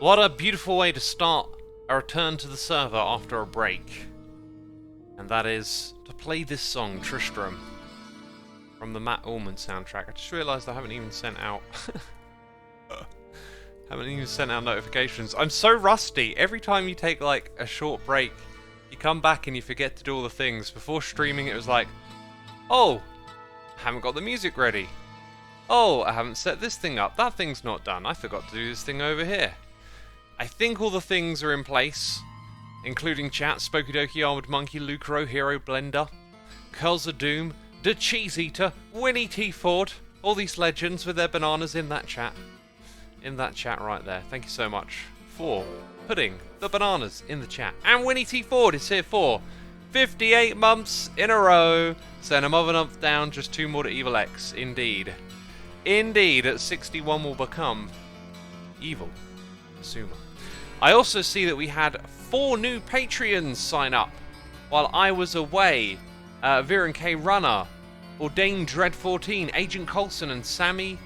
What a beautiful way to start a return to the server after a break. And that is to play this song, Tristram, from the Matt Ullman soundtrack. I just realised I haven't even sent out... notifications. I'm so rusty. Every time you take like a short break, you come back and you forget to do all the things. Before streaming it was like, oh, I haven't got the music ready. Oh, I haven't set this thing up. That thing's not done. I forgot to do this thing over here. I think all the things are in place, including chat, Spokidoki, Armored Monkey, Lucro, Hero, Blender, Curls of Doom, The Cheese Eater, Winnie T. Ford, all these legends with their bananas in that chat. In that chat right there. Thank you so much for putting the bananas in the chat. And Winnie T. Ford is here for 58 months in a row. So another month down, just 2 more to Evil X. Indeed. Indeed, at 61 will become Evil Xisuma. I also see that we had 4 new Patreons sign up while I was away. Viren K. Runner, Ordained Dread 14, Agent Coulson, and Sammy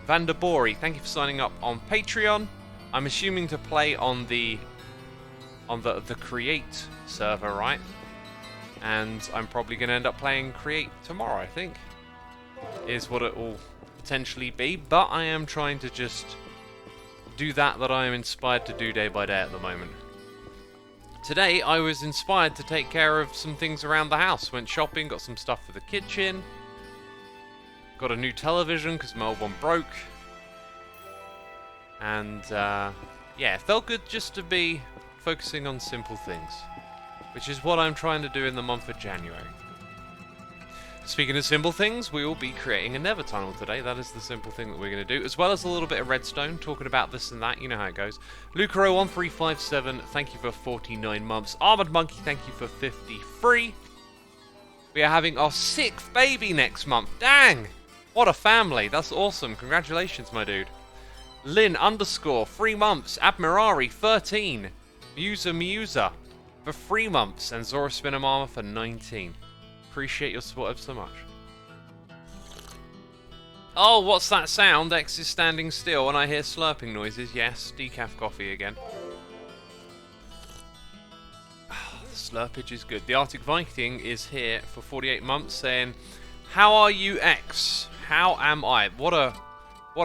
Vandabori. Thank you for signing up on Patreon. I'm assuming to play on the Create server, right? And I'm probably going to end up playing Create tomorrow, I think. Is what it will potentially be. But I am trying to just do that I am inspired to do day by day at the moment. Today I was inspired to take care of some things around the house. Went shopping, got some stuff for the kitchen. Got a new television because my old one broke. And yeah, it felt good just to be focusing on simple things, which is what I'm trying to do in the month of January. Speaking of simple things, we will be creating a Nether tunnel today. That is the simple thing that we're going to do, as well as a little bit of redstone, talking about this and that. You know how it goes. Lucaro1357, thank you for 49 months. Armored Monkey, thank you for 53. We are having our 6th baby next month. Dang! What a family. That's awesome. Congratulations, my dude. Lynn _ 3 months. Admirari 13. Musa for 3 months. And Zora Spinamama for 19. Appreciate your support so much. Oh, what's that sound? X is standing still and I hear slurping noises. Yes, decaf coffee again. The slurpage is good. The Arctic Viking is here for 48 months saying, how are you, X? How am I? What a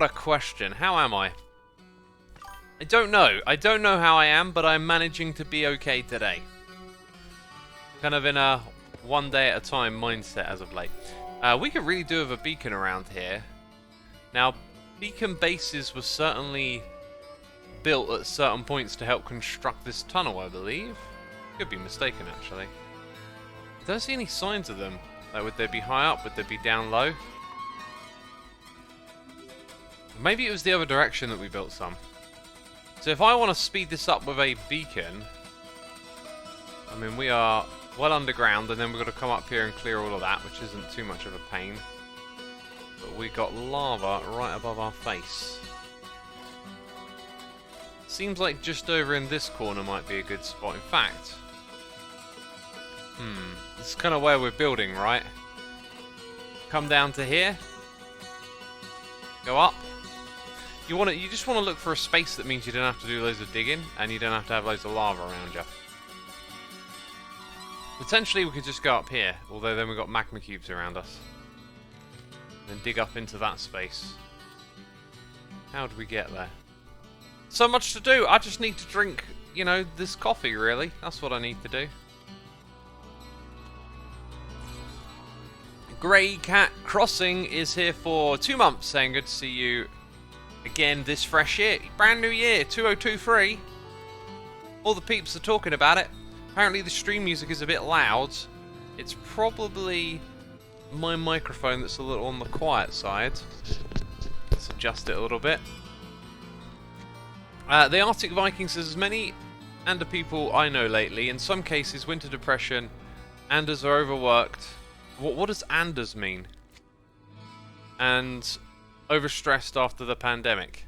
question. How am I? I don't know. I don't know how I am, but I'm managing to be okay today. Kind of in a one day at a time mindset as of late. We could really do with a beacon around here. Now, beacon bases were certainly built at certain points to help construct this tunnel, I believe. Could be mistaken, actually. I don't see any signs of them. Like, would they be high up? Would they be down low? Maybe it was the other direction that we built some. So if I want to speed this up with a beacon, I mean, we are well underground, and then we've got to come up here and clear all of that, which isn't too much of a pain. But we got lava right above our face. Seems like just over in this corner might be a good spot. In fact, this is kind of where we're building, right? Come down to here. Go up. You just want to look for a space that means you don't have to do loads of digging, and you don't have to have loads of lava around you. Potentially we could just go up here, although then we've got magma cubes around us. Then dig up into that space. How do we get there? So much to do! I just need to drink, you know, this coffee, really. That's what I need to do. Grey Cat Crossing is here for 2 months, saying good to see you again this fresh year. Brand new year, 2023. All the peeps are talking about it. Apparently the stream music is a bit loud. It's probably my microphone that's a little on the quiet side. Let's adjust it a little bit. The Arctic Viking says, as many Ender people I know lately, in some cases winter depression, Anders are overworked. What does Anders mean? And overstressed after the pandemic.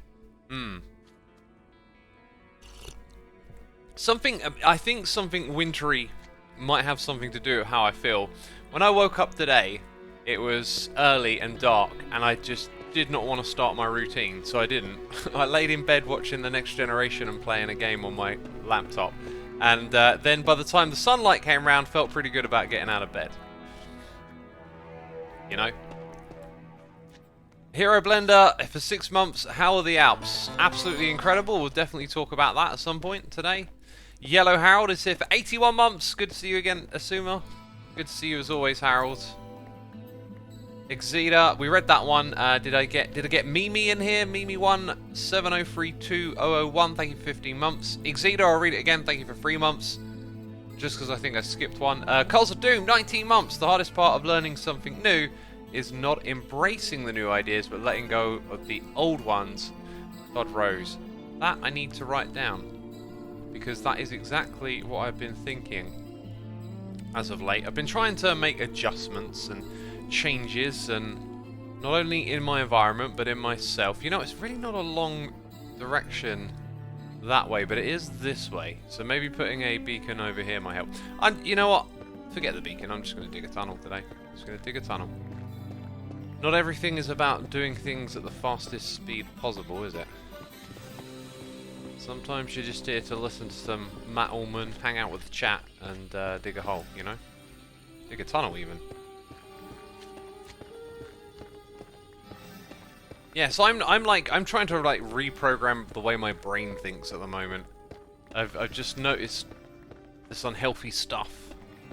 I think something wintry might have something to do with how I feel. When I woke up today, it was early and dark, and I just did not want to start my routine, so I didn't. I laid in bed watching The Next Generation and playing a game on my laptop. And then by the time the sunlight came round, felt pretty good about getting out of bed. You know? Hero Blender, for 6 months, how are the Alps? Absolutely incredible. We'll definitely talk about that at some point today. Yellow Harold is here for 81 months. Good to see you again, Xisuma. Good to see you as always, Harold. Xida, we read that one. Did I get Mimi in here? Mimi1 7032001. Thank you for 15 months. Xida, I'll read it again. Thank you for 3 months. Just because I think I skipped one. Culls of Doom, 19 months. The hardest part of learning something new is not embracing the new ideas, but letting go of the old ones. Todd Rose. That I need to write down, because that is exactly what I've been thinking as of late. I've been trying to make adjustments and changes, and not only in my environment but in myself. You know, it's really not a long direction that way, but it is this way, so maybe putting a beacon over here might help. And you know what, forget the beacon, I'm just going to dig a tunnel today. Just going to dig a tunnel. Not everything is about doing things at the fastest speed possible, is it? Sometimes you're just here to listen to some Matt Ullman, hang out with the chat, and dig a hole, you know? Dig a tunnel even. Yeah, so I'm trying to like reprogram the way my brain thinks at the moment. I've just noticed this unhealthy stuff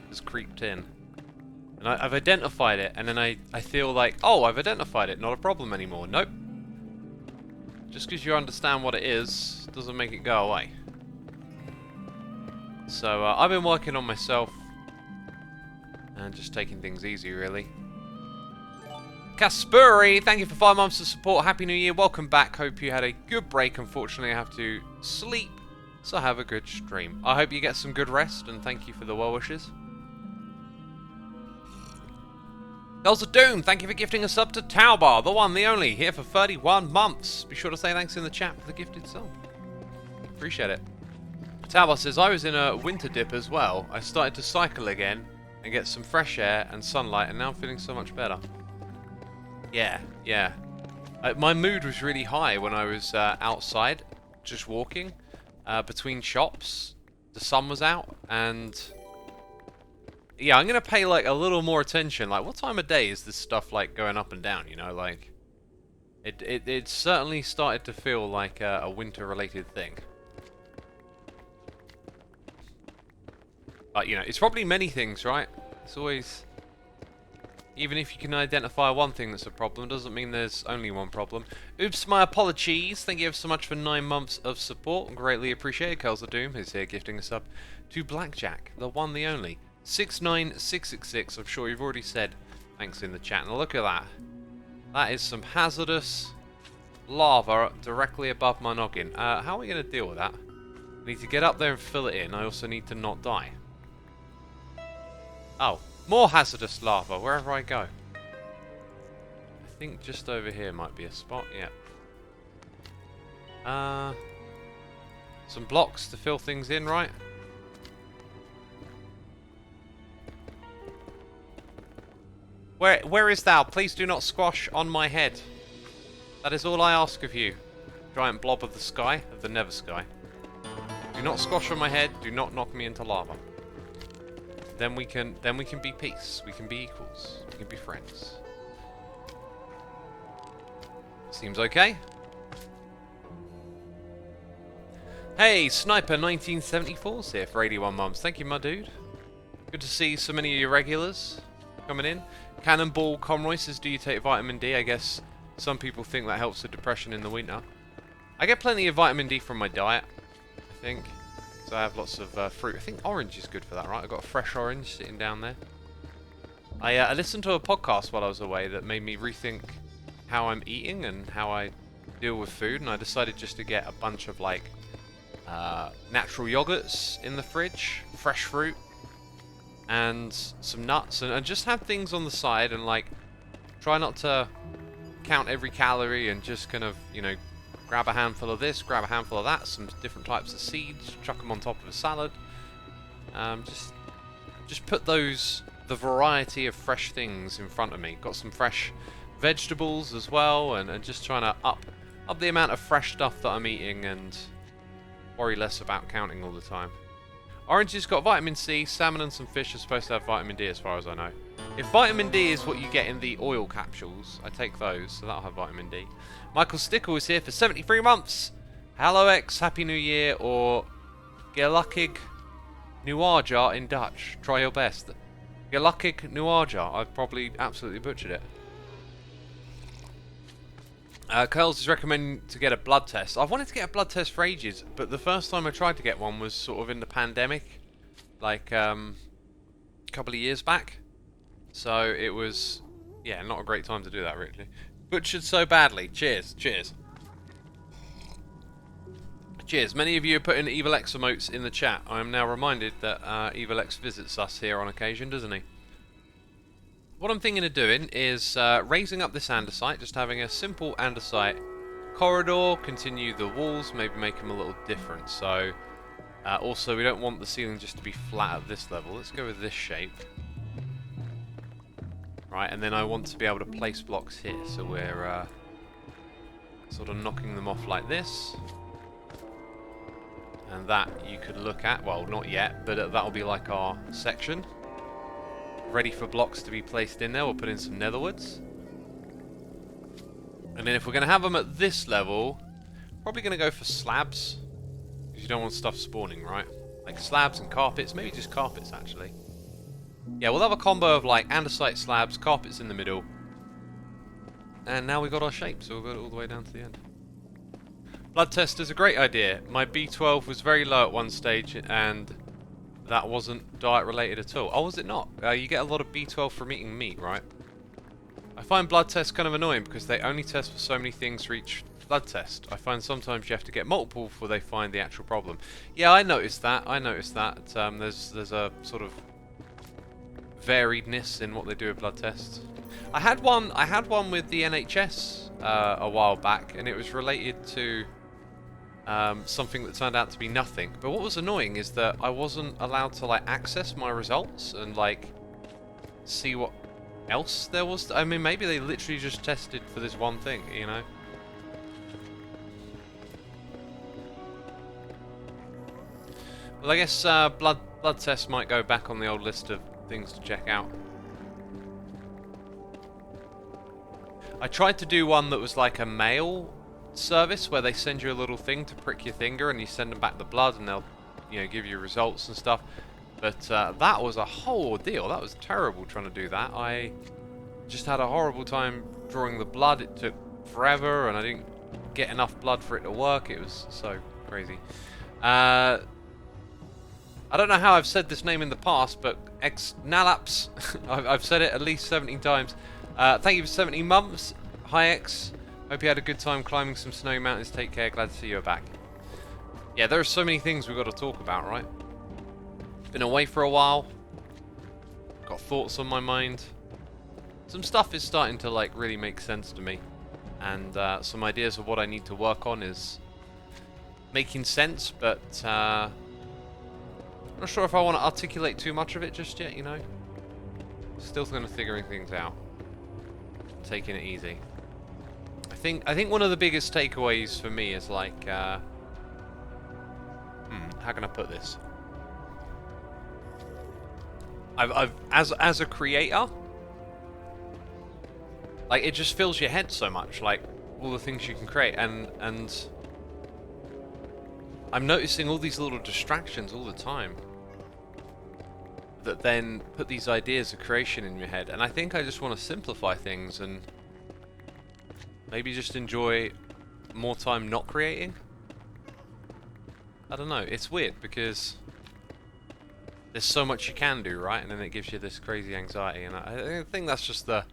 has creeped in, and I've identified it, and then I feel like, oh, I've identified it, not a problem anymore. Nope. Just because you understand what it is doesn't make it go away. So I've been working on myself and just taking things easy, really. Kasperi, thank you for 5 months of support. Happy New Year. Welcome back. Hope you had a good break. Unfortunately, I have to sleep, so have a good stream. I hope you get some good rest, and thank you for the well wishes. Girls of Doom, thank you for gifting a sub to Taubar, the one, the only, here for 31 months. Be sure to say thanks in the chat for the gifted sub. Appreciate it. Taubar says, I was in a winter dip as well. I started to cycle again and get some fresh air and sunlight, and now I'm feeling so much better. Yeah. My mood was really high when I was outside, just walking between shops. The sun was out, and yeah, I'm gonna pay like a little more attention. Like, what time of day is this stuff like going up and down? You know, like it certainly started to feel like a winter-related thing. But you know, it's probably many things, right? It's always. Even if you can identify one thing that's a problem, doesn't mean there's only one problem. Oops, my apologies. Thank you so much for 9 months of support. Greatly appreciated. Curls of Doom is here gifting us up to Blackjack, the one, the only. 69666. I'm sure you've already said thanks in the chat. Now look at that. That is some hazardous lava directly above my noggin. How are we going to deal with that? I need to get up there and fill it in. I also need to not die. Oh. More hazardous lava wherever I go. I think just over here might be a spot. Yeah. Some blocks to fill things in, right? Where is thou? Please do not squash on my head. That is all I ask of you. Giant blob of the sky, of the never sky. Do not squash on my head. Do not knock me into lava. Then we can be peace. We can be equals. We can be friends. Seems okay. Hey, Sniper 1974's here for 81 months. Thank you, my dude. Good to see so many of your regulars coming in. Cannonball Conroy says, do you take vitamin D? I guess some people think that helps with depression in the winter. I get plenty of vitamin D from my diet, I think. So I have lots of fruit. I think orange is good for that, right? I've got a fresh orange sitting down there. I listened to a podcast while I was away that made me rethink how I'm eating and how I deal with food, and I decided just to get a bunch of like natural yogurts in the fridge, fresh fruit, and some nuts, and just have things on the side, and like try not to count every calorie, and just kind of, you know, grab a handful of this, grab a handful of that, some different types of seeds, chuck them on top of a salad. Just put the variety of fresh things in front of me. Got some fresh vegetables as well, and just trying to up the amount of fresh stuff that I'm eating and worry less about counting all the time. Oranges got vitamin C, salmon and some fish are supposed to have vitamin D as far as I know. If vitamin D is what you get in the oil capsules, I take those, so that'll have vitamin D. Michael Stickle is here for 73 months. Hello X, Happy New Year, or Gelukkig Nieuwjaar in Dutch. Try your best. Gelukkig Nieuwjaar. I've probably absolutely butchered it. Curls is recommending to get a blood test. I've wanted to get a blood test for ages, but the first time I tried to get one was sort of in the pandemic, like a couple of years back. So it was, yeah, not a great time to do that, really. Butchered so badly. Cheers, cheers. Cheers. Many of you are putting Evil X emotes in the chat. I am now reminded that Evil X visits us here on occasion, doesn't he? What I'm thinking of doing is raising up this andesite, just having a simple andesite corridor, continue the walls, maybe make them a little different. So, also we don't want the ceiling just to be flat at this level. Let's go with this shape. Right, and then I want to be able to place blocks here, so we're sort of knocking them off like this. And that you could look at, well, not yet, but that'll be like our section. Ready for blocks to be placed in there. We'll put in some netherwoods. And then if we're going to have them at this level, probably going to go for slabs. Because you don't want stuff spawning, right? Like slabs and carpets. Maybe just carpets, actually. Yeah, we'll have a combo of like andesite slabs, carpets in the middle. And now we've got our shape, so we'll go all the way down to the end. Blood test is a great idea. My B12 was very low at one stage, and that wasn't diet related at all. Oh, was it not? You get a lot of B12 from eating meat, right? I find blood tests kind of annoying because they only test for so many things for each blood test. I find sometimes you have to get multiple before they find the actual problem. Yeah, I noticed that. There's a sort of variedness in what they do with blood tests. I had one with the NHS a while back, and it was related to something that turned out to be nothing. But what was annoying is that I wasn't allowed to like access my results and like see what else there was. I mean, maybe they literally just tested for this one thing, you know? Well, I guess blood tests might go back on the old list of things to check out. I tried to do one that was like a mail service where they send you a little thing to prick your finger and you send them back the blood and they'll, you know, give you results and stuff. But that was a whole ordeal. That was terrible trying to do that. I just had a horrible time drawing the blood. It took forever and I didn't get enough blood for it to work. It was so crazy. I don't know how I've said this name in the past, but Nalaps. I've said it at least 17 times. Thank you for 17 months. Hi X. Hope you had a good time climbing some snowy mountains. Take care. Glad to see you're back. Yeah, there are so many things we've got to talk about, right? Been away for a while. Got thoughts on my mind. Some stuff is starting to like really make sense to me. And some ideas of what I need to work on is making sense, but I'm not sure if I want to articulate too much of it just yet, you know? Still kind of figuring things out. Taking it easy. I think one of the biggest takeaways for me is like, how can I put this? As a creator, like it just fills your head so much, like all the things you can create, and I'm noticing all these little distractions all the time that then put these ideas of creation in your head, and I think I just want to simplify things and maybe just enjoy more time not creating. I don't know, it's weird because there's so much you can do, right? And then it gives you this crazy anxiety, and I think that's just the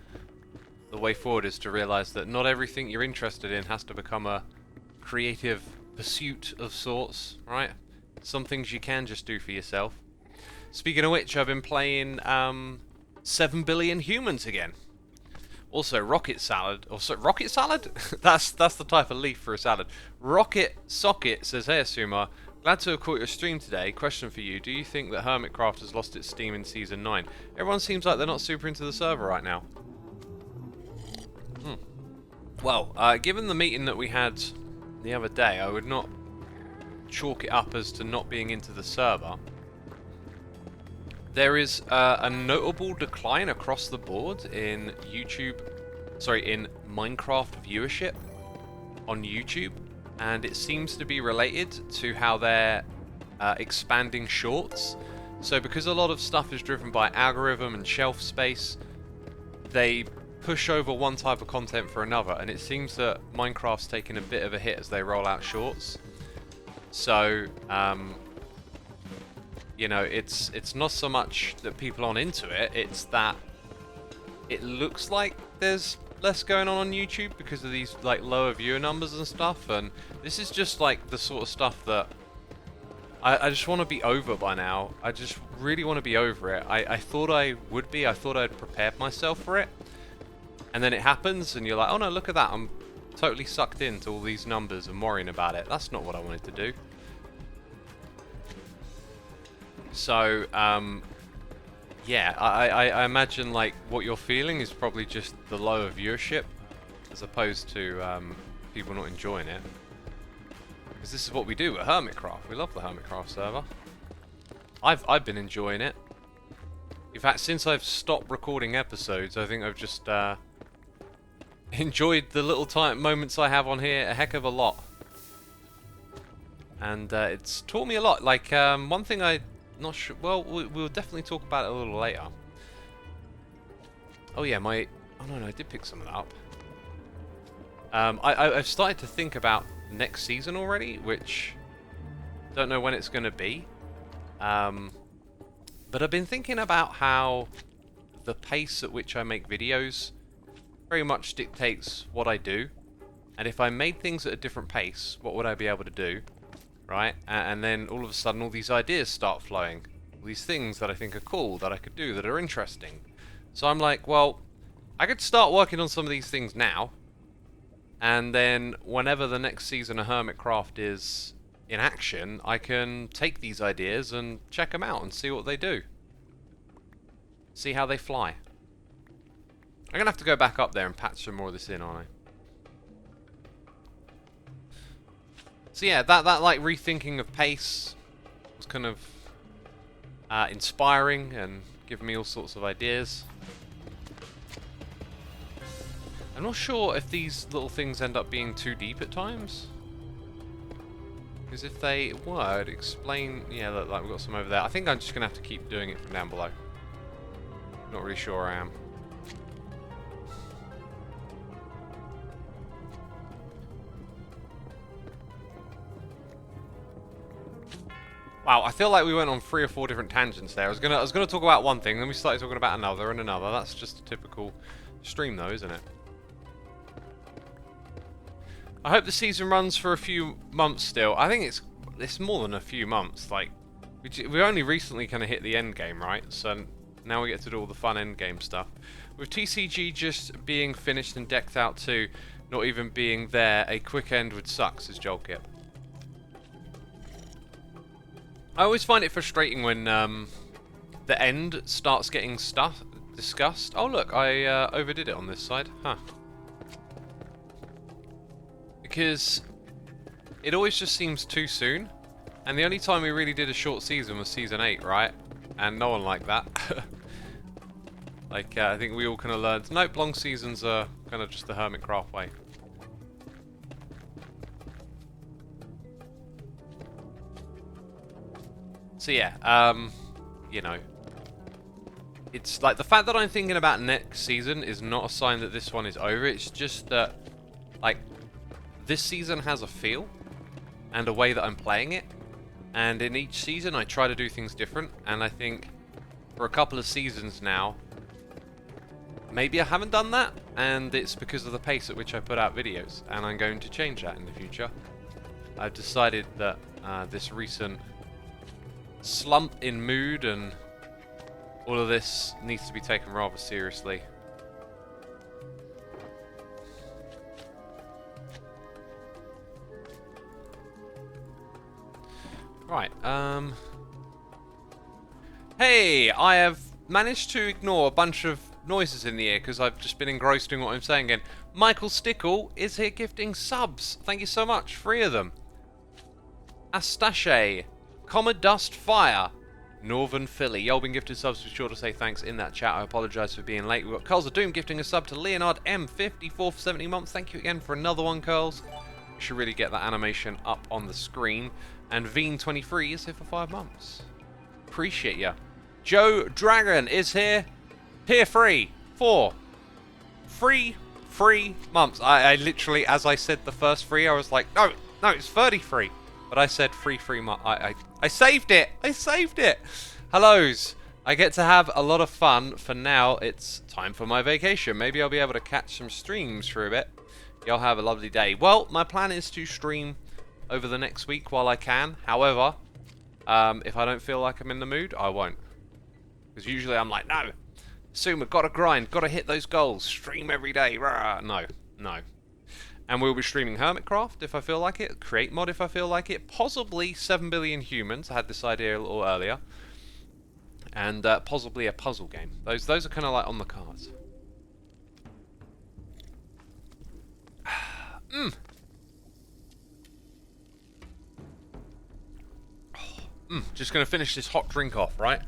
way forward, is to realize that not everything you're interested in has to become a creative pursuit of sorts, right? Some things you can just do for yourself. Speaking of which, I've been playing 7 Billion Humans again. Also, Rocket Salad, or Rocket Salad? that's the type of leaf for a salad. Rocket Socket says, hey Xisuma, glad to have caught your stream today. Question for you, do you think that Hermitcraft has lost its steam in Season 9? Everyone seems like they're not super into the server right now. Well, given the meeting that we had the other day, I would not chalk it up as to not being into the server. There is a notable decline across the board in in Minecraft viewership on YouTube, and it seems to be related to how they're expanding shorts. So because a lot of stuff is driven by algorithm and shelf space, they push over one type of content for another, and it seems that Minecraft's taking a bit of a hit as they roll out shorts. So, you know, it's not so much that people aren't into it, it's that it looks like there's less going on YouTube because of these like lower viewer numbers and stuff, and this is just like the sort of stuff that I just want to be over by now. I just really want to be over it. I thought I would be. I thought I'd prepared myself for it. And then it happens, and you're like, oh no, look at that. I'm totally sucked into all these numbers and worrying about it. That's not what I wanted to do. So, yeah, I imagine like what you're feeling is probably just the lower viewership, as opposed to people not enjoying it. Because this is what we do at Hermitcraft. We love the Hermitcraft server. I've been enjoying it. In fact, since I've stopped recording episodes, I think I've just enjoyed the little moments I have on here a heck of a lot. And it's taught me a lot. Like, one thing I'm not sure... Well, we'll definitely talk about it a little later. Oh yeah, oh no, I did pick some of that up. I've started to think about next season already, which... don't know when it's going to be. But I've been thinking about how the pace at which I make videos very much dictates what I do. And if I made things at a different pace, what would I be able to do? Right? And then all of a sudden all these ideas start flowing. All these things that I think are cool, that I could do, that are interesting. So I'm like, well, I could start working on some of these things now. And then whenever the next season of Hermitcraft is in action, I can take these ideas and check them out and see what they do. See how they fly. I'm going to have to go back up there and patch some more of this in, aren't I? So yeah, that like rethinking of pace was kind of inspiring and giving me all sorts of ideas. I'm not sure if these little things end up being too deep at times. Because if they were, it'd explain... Yeah, look, like we've got some over there. I think I'm just going to have to keep doing it from down below. Not really sure I am. Wow, I feel like we went on 3 or 4 different tangents there. I was gonna talk about one thing, then we started talking about another and another. That's just a typical stream though, isn't it? I hope the season runs for a few months still. I think it's more than a few months. Like, we only recently kind of hit the end game, right? So now we get to do all the fun end game stuff. With TCG just being finished and decked out too, not even being there, a quick end would suck, says Jolkip. I always find it frustrating when the end starts getting discussed. Oh look, I overdid it on this side. Huh. Because it always just seems too soon. And the only time we really did a short season was season 8, right? And no one liked that. Like, I think we all kind of learned, nope, long seasons are kind of just the Hermitcraft way. So yeah, you know, it's like the fact that I'm thinking about next season is not a sign that this one is over. It's just that, like, this season has a feel and a way that I'm playing it. And in each season I try to do things different. And I think for a couple of seasons now, maybe I haven't done that. And it's because of the pace at which I put out videos. And I'm going to change that in the future. I've decided that this recent slump in mood and all of this needs to be taken rather seriously. Right, hey, I have managed to ignore a bunch of noises in the ear because I've just been engrossed in what I'm saying again. Michael Stickle is here gifting subs. Thank you so much. 3 of them. Astache, Comet Dust Fire, Northern Philly. Y'all been gifted subs. Be sure to say thanks in that chat. I apologise for being late. We've got Curls of Doom gifting a sub to Leonard M54 for 70 months. Thank you again for another one, Curls. We should really get that animation up on the screen. And Veen23 is here for 5 months. Appreciate ya. Joe Dragon is here. Tier 3 for 3 months. I literally, as I said the first 3, I was like, no, it's 33. But I said 3 months. I saved it. I saved it. Hellos. I get to have a lot of fun. For now, it's time for my vacation. Maybe I'll be able to catch some streams for a bit. Y'all have a lovely day. Well, my plan is to stream over the next week while I can. However, if I don't feel like I'm in the mood, I won't. Because usually I'm like, no, Xisuma, gotta grind, gotta hit those goals, stream every day. Rah. No. And we'll be streaming Hermitcraft if I feel like it, Create Mod if I feel like it, possibly 7 Billion Humans, I had this idea a little earlier, and possibly a puzzle game. Those are kind of like on the cards. Just going to finish this hot drink off, right?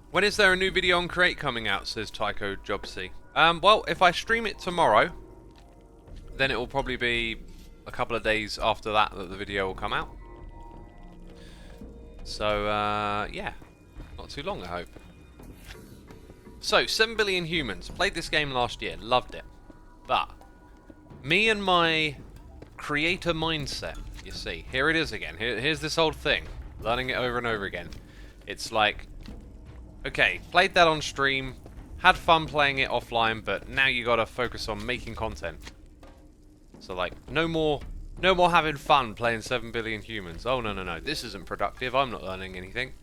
When is there a new video on Create coming out, says Tycho Jobsy. Well, if I stream it tomorrow, then it will probably be a couple of days after that the video will come out. So, yeah. Not too long, I hope. So, 7 Billion Humans. Played this game last year. Loved it. But, me and my creator mindset, you see. Here it is again. Here's this old thing. Learning it over and over again. It's like, okay, played that on stream. Had fun playing it offline, but now you gotta focus on making content. So like, no more having fun playing 7 Billion Humans. Oh no, this isn't productive, I'm not learning anything.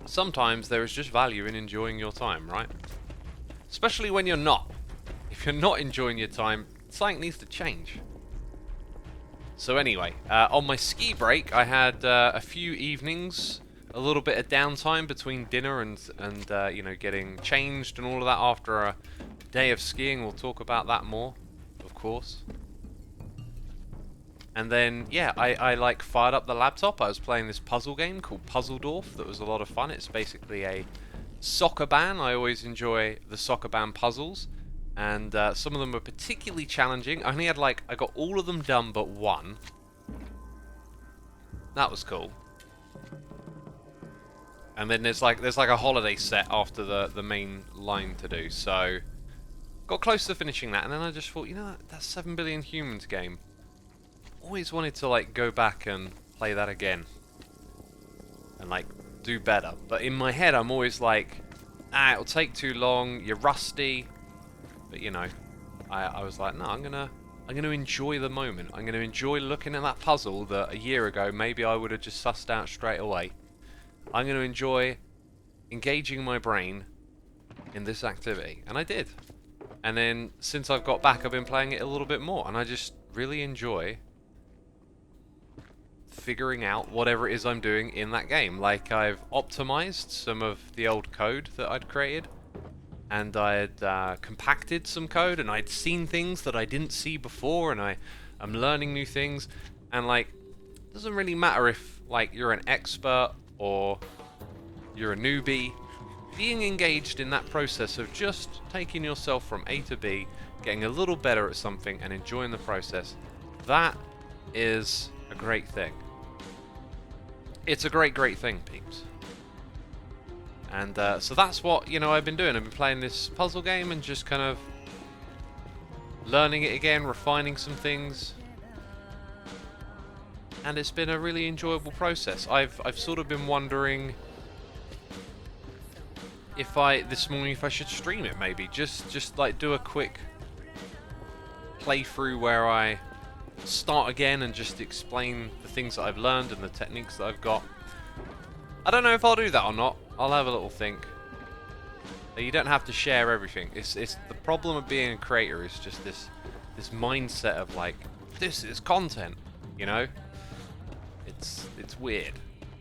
Sometimes there is just value in enjoying your time, right? Especially when you're not. If you're not enjoying your time, something needs to change. So anyway, on my ski break, I had a few evenings, a little bit of downtime between dinner and you know, getting changed and all of that after a day of skiing. We'll talk about that more, of course. And then, yeah, I like fired up the laptop. I was playing this puzzle game called Puzzledorf that was a lot of fun. It's basically a soccer ban. I always enjoy the soccer ban puzzles. And some of them were particularly challenging. I only had I got all of them done but one. That was cool. And then there's like a holiday set after the main line to do. So got close to finishing that, and then I just thought, you know, that 7 Billion Humans game. Always wanted to go back and play that again. And do better. But in my head I'm always like, it'll take too long, you're rusty. But you know, I was like, no, I'm gonna enjoy the moment. I'm gonna enjoy looking at that puzzle that a year ago maybe I would have just sussed out straight away. I'm going to enjoy engaging my brain in this activity. And I did. And then, since I've got back, I've been playing it a little bit more. And I just really enjoy figuring out whatever it is I'm doing in that game. Like, I've optimized some of the old code that I'd created. And I had compacted some code. And I'd seen things that I didn't see before. And I'm learning new things. And, it doesn't really matter if, you're an expert or you're a newbie. Being engaged in that process of just taking yourself from A to B, getting a little better at something and enjoying the process, that is a great thing. It's a great thing, peeps. And so that's what, you know, I've been doing. I've been playing this puzzle game and just kind of learning it again, refining some things. And it's been a really enjoyable process. I've sort of been wondering if this morning if I should stream it maybe. Just do a quick playthrough where I start again and just explain the things that I've learned and the techniques that I've got. I don't know if I'll do that or not. I'll have a little think. You don't have to share everything. It's the problem of being a creator is just this mindset of this is content, you know? It's weird.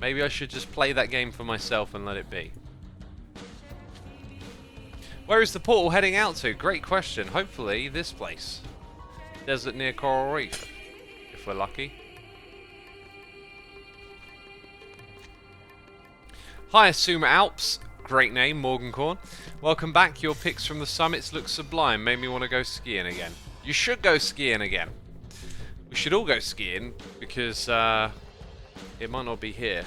Maybe I should just play that game for myself and let it be. Where is the portal heading out to? Great question. Hopefully this place. Desert near Coral Reef, if we're lucky. Hi, Xisuma Alps. Great name, Morgancorn. Welcome back. Your pics from the summits look sublime. Made me want to go skiing again. You should go skiing again. We should all go skiing because it might not be here.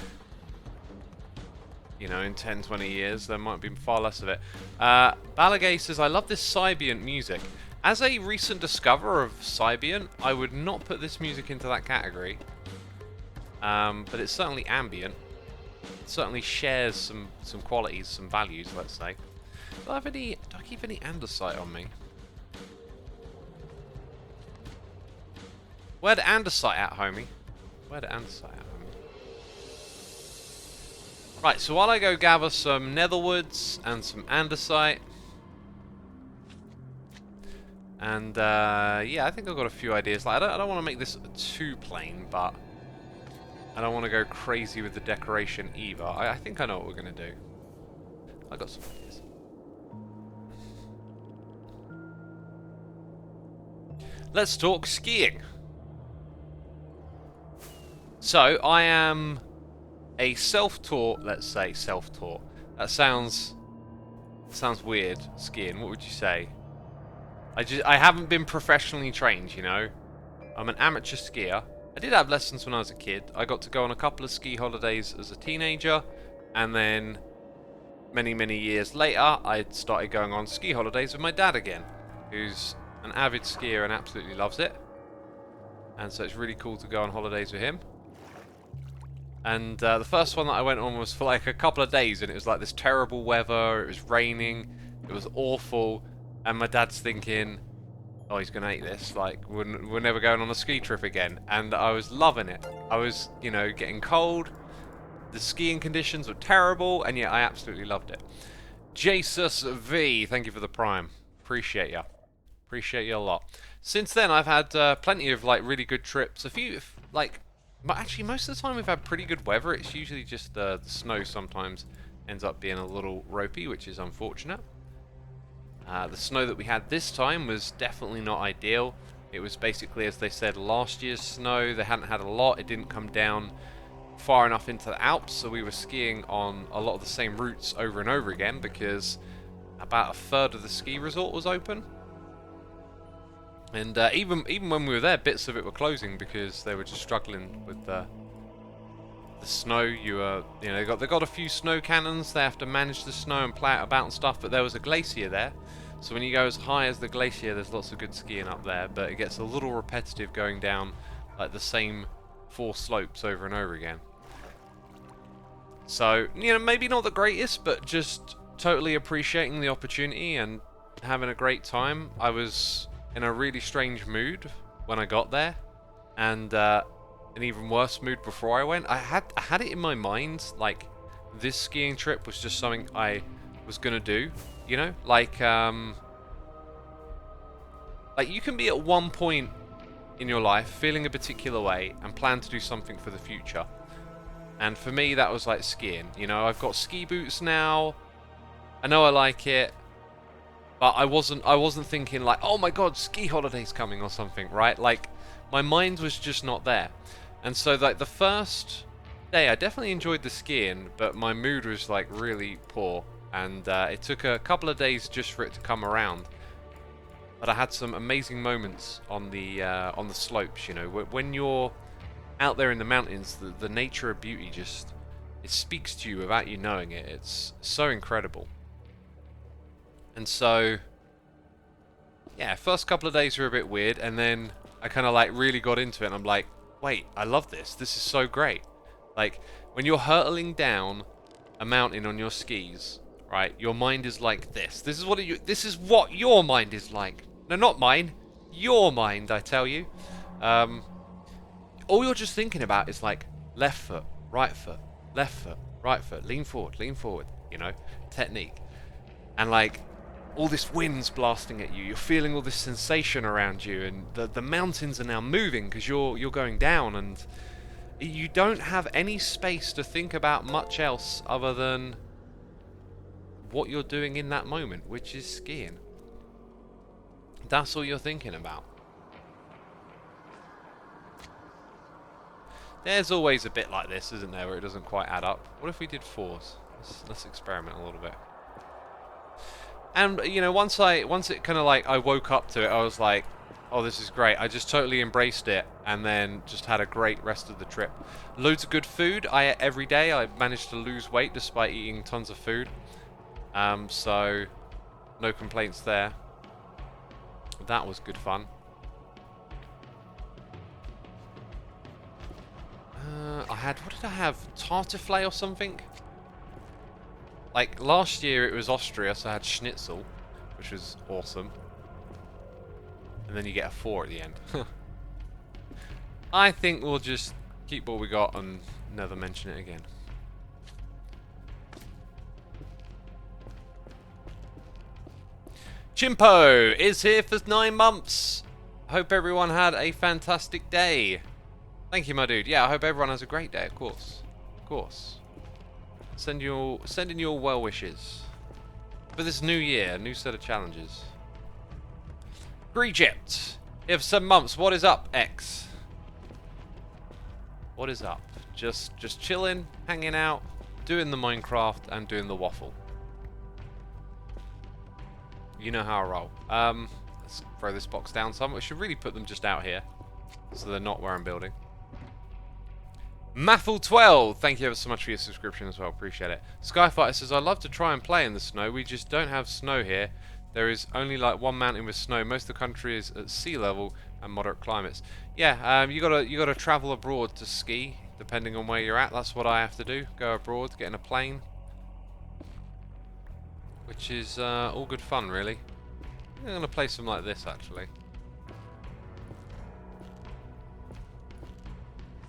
You know, in 10, 20 years, there might be far less of it. Balagay says, I love this Sybient music. As a recent discoverer of Sybient, I would not put this music into that category. But it's certainly ambient. It certainly shares some qualities, some values, let's say. Do I keep any andesite on me? Where the andesite at, homie? Where the andesite at, homie? Right, so while I go gather some netherwoods and some andesite. And, yeah, I think I've got a few ideas. Like, I don't want to make this too plain, but I don't want to go crazy with the decoration either. I think I know what we're going to do. I got some ideas. Let's talk skiing. So, I am a self-taught, let's say, self-taught. That sounds weird, skiing. What would you say? I haven't been professionally trained, you know. I'm an amateur skier. I did have lessons when I was a kid. I got to go on a couple of ski holidays as a teenager, and then many, many years later, I started going on ski holidays with my dad again, who's an avid skier and absolutely loves it. And so it's really cool to go on holidays with him. And the first one that I went on was for like a couple of days, and it was like this terrible weather, it was raining, it was awful, and my dad's thinking, oh, he's gonna hate this, like, we're never going on a ski trip again. And I was loving it. I was, you know, getting cold, the skiing conditions were terrible, and yet I absolutely loved it. Jesus V, thank you for the prime. Appreciate ya. Appreciate you a lot. Since then, I've had plenty of, like, really good trips. A few, like, but actually, most of the time we've had pretty good weather. It's usually just the snow sometimes ends up being a little ropey, which is unfortunate. The snow that we had this time was definitely not ideal. It was basically, as they said, last year's snow. They hadn't had a lot. It didn't come down far enough into the Alps, so we were skiing on a lot of the same routes over and over again because about a third of the ski resort was open. And even when we were there, bits of it were closing because they were just struggling with the snow. You know, they got a few snow cannons. They have to manage the snow and play it about and stuff. But there was a glacier there, so when you go as high as the glacier, there's lots of good skiing up there. But it gets a little repetitive going down like the same 4 slopes over and over again. So, you know, maybe not the greatest, but just totally appreciating the opportunity and having a great time. I was in a really strange mood when I got there, and an even worse mood before I went. I had it in my mind, like, this skiing trip was just something I was gonna do, you know? Like you can be at one point in your life feeling a particular way and plan to do something for the future. And for me, that was like skiing. You know, I've got ski boots now. I know I like it. But I wasn't thinking like, oh my god, ski holiday's coming or something, right? Like, my mind was just not there. And so, like, the first day, I definitely enjoyed the skiing, but my mood was, like, really poor. And it took a couple of days just for it to come around. But I had some amazing moments on the slopes, you know. When you're out there in the mountains, the nature of beauty just, it speaks to you without you knowing it. It's so incredible. And so, yeah, first couple of days were a bit weird, and then I kind of like really got into it, and I'm like, wait, I love this. This is so great. Like, when you're hurtling down a mountain on your skis, right, your mind is like this. This is what your mind is like. No, not mine. Your mind, I tell you. All you're just thinking about is like left foot, right foot, left foot, right foot, lean forward, you know, technique. And like, all this wind's blasting at you, you're feeling all this sensation around you, and the mountains are now moving because you're going down, and you don't have any space to think about much else other than what you're doing in that moment, which is skiing. That's all you're thinking about. There's always a bit like this, isn't there, where it doesn't quite add up. What if we did 4s? Let's experiment a little bit. And, you know, once it kind of like, I woke up to it, I was like, oh, this is great. I just totally embraced it, and then just had a great rest of the trip. Loads of good food. I ate every day. I managed to lose weight despite eating tons of food. So, no complaints there. That was good fun. What did I have? Tartiflette or something? Like, last year it was Austria, so I had schnitzel, which was awesome. And then you get a 4 at the end. I think we'll just keep what we got and never mention it again. Chimpo is here for 9 months. Hope everyone had a fantastic day. Thank you, my dude. Yeah, I hope everyone has a great day, of course. Of course. Sending you all well wishes. For this new year, a new set of challenges. Egypt. Here for 7 months. What is up, X? What is up? Just chilling, hanging out, doing the Minecraft, and doing the waffle. You know how I roll. Let's throw this box down some. We should really put them just out here, so they're not where I'm building. Maffle12, thank you ever so much for your subscription as well, appreciate it. Skyfighter says, I'd love to try and play in the snow, we just don't have snow here. There is only like one mountain with snow, most of the country is at sea level and moderate climates. Yeah, you gotta travel abroad to ski, depending on where you're at, that's what I have to do, go abroad, get in a plane. Which is all good fun, really. I'm gonna play some like this, actually.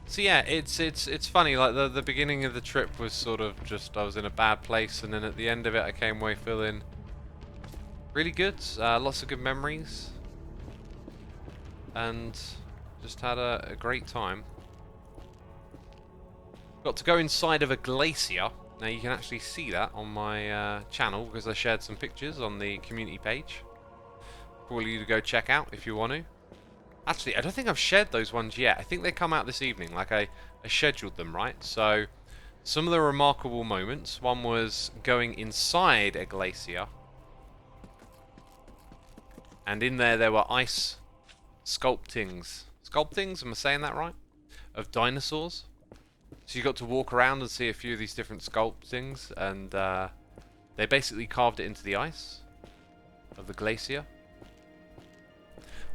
So yeah, it's funny, like the beginning of the trip was sort of just, I was in a bad place, and then at the end of it I came away feeling really good, lots of good memories, and just had a great time. Got to go inside of a glacier. Now you can actually see that on my channel, because I shared some pictures on the community page for all of you to go check out if you want to. Actually, I don't think I've shared those ones yet. I think they come out this evening. Like, I scheduled them, right? So, some of the remarkable moments. One was going inside a glacier. And in there were ice sculptings. Sculptings? Am I saying that right? Of dinosaurs. So you got to walk around and see a few of these different sculptings. And they basically carved it into the ice of the glacier.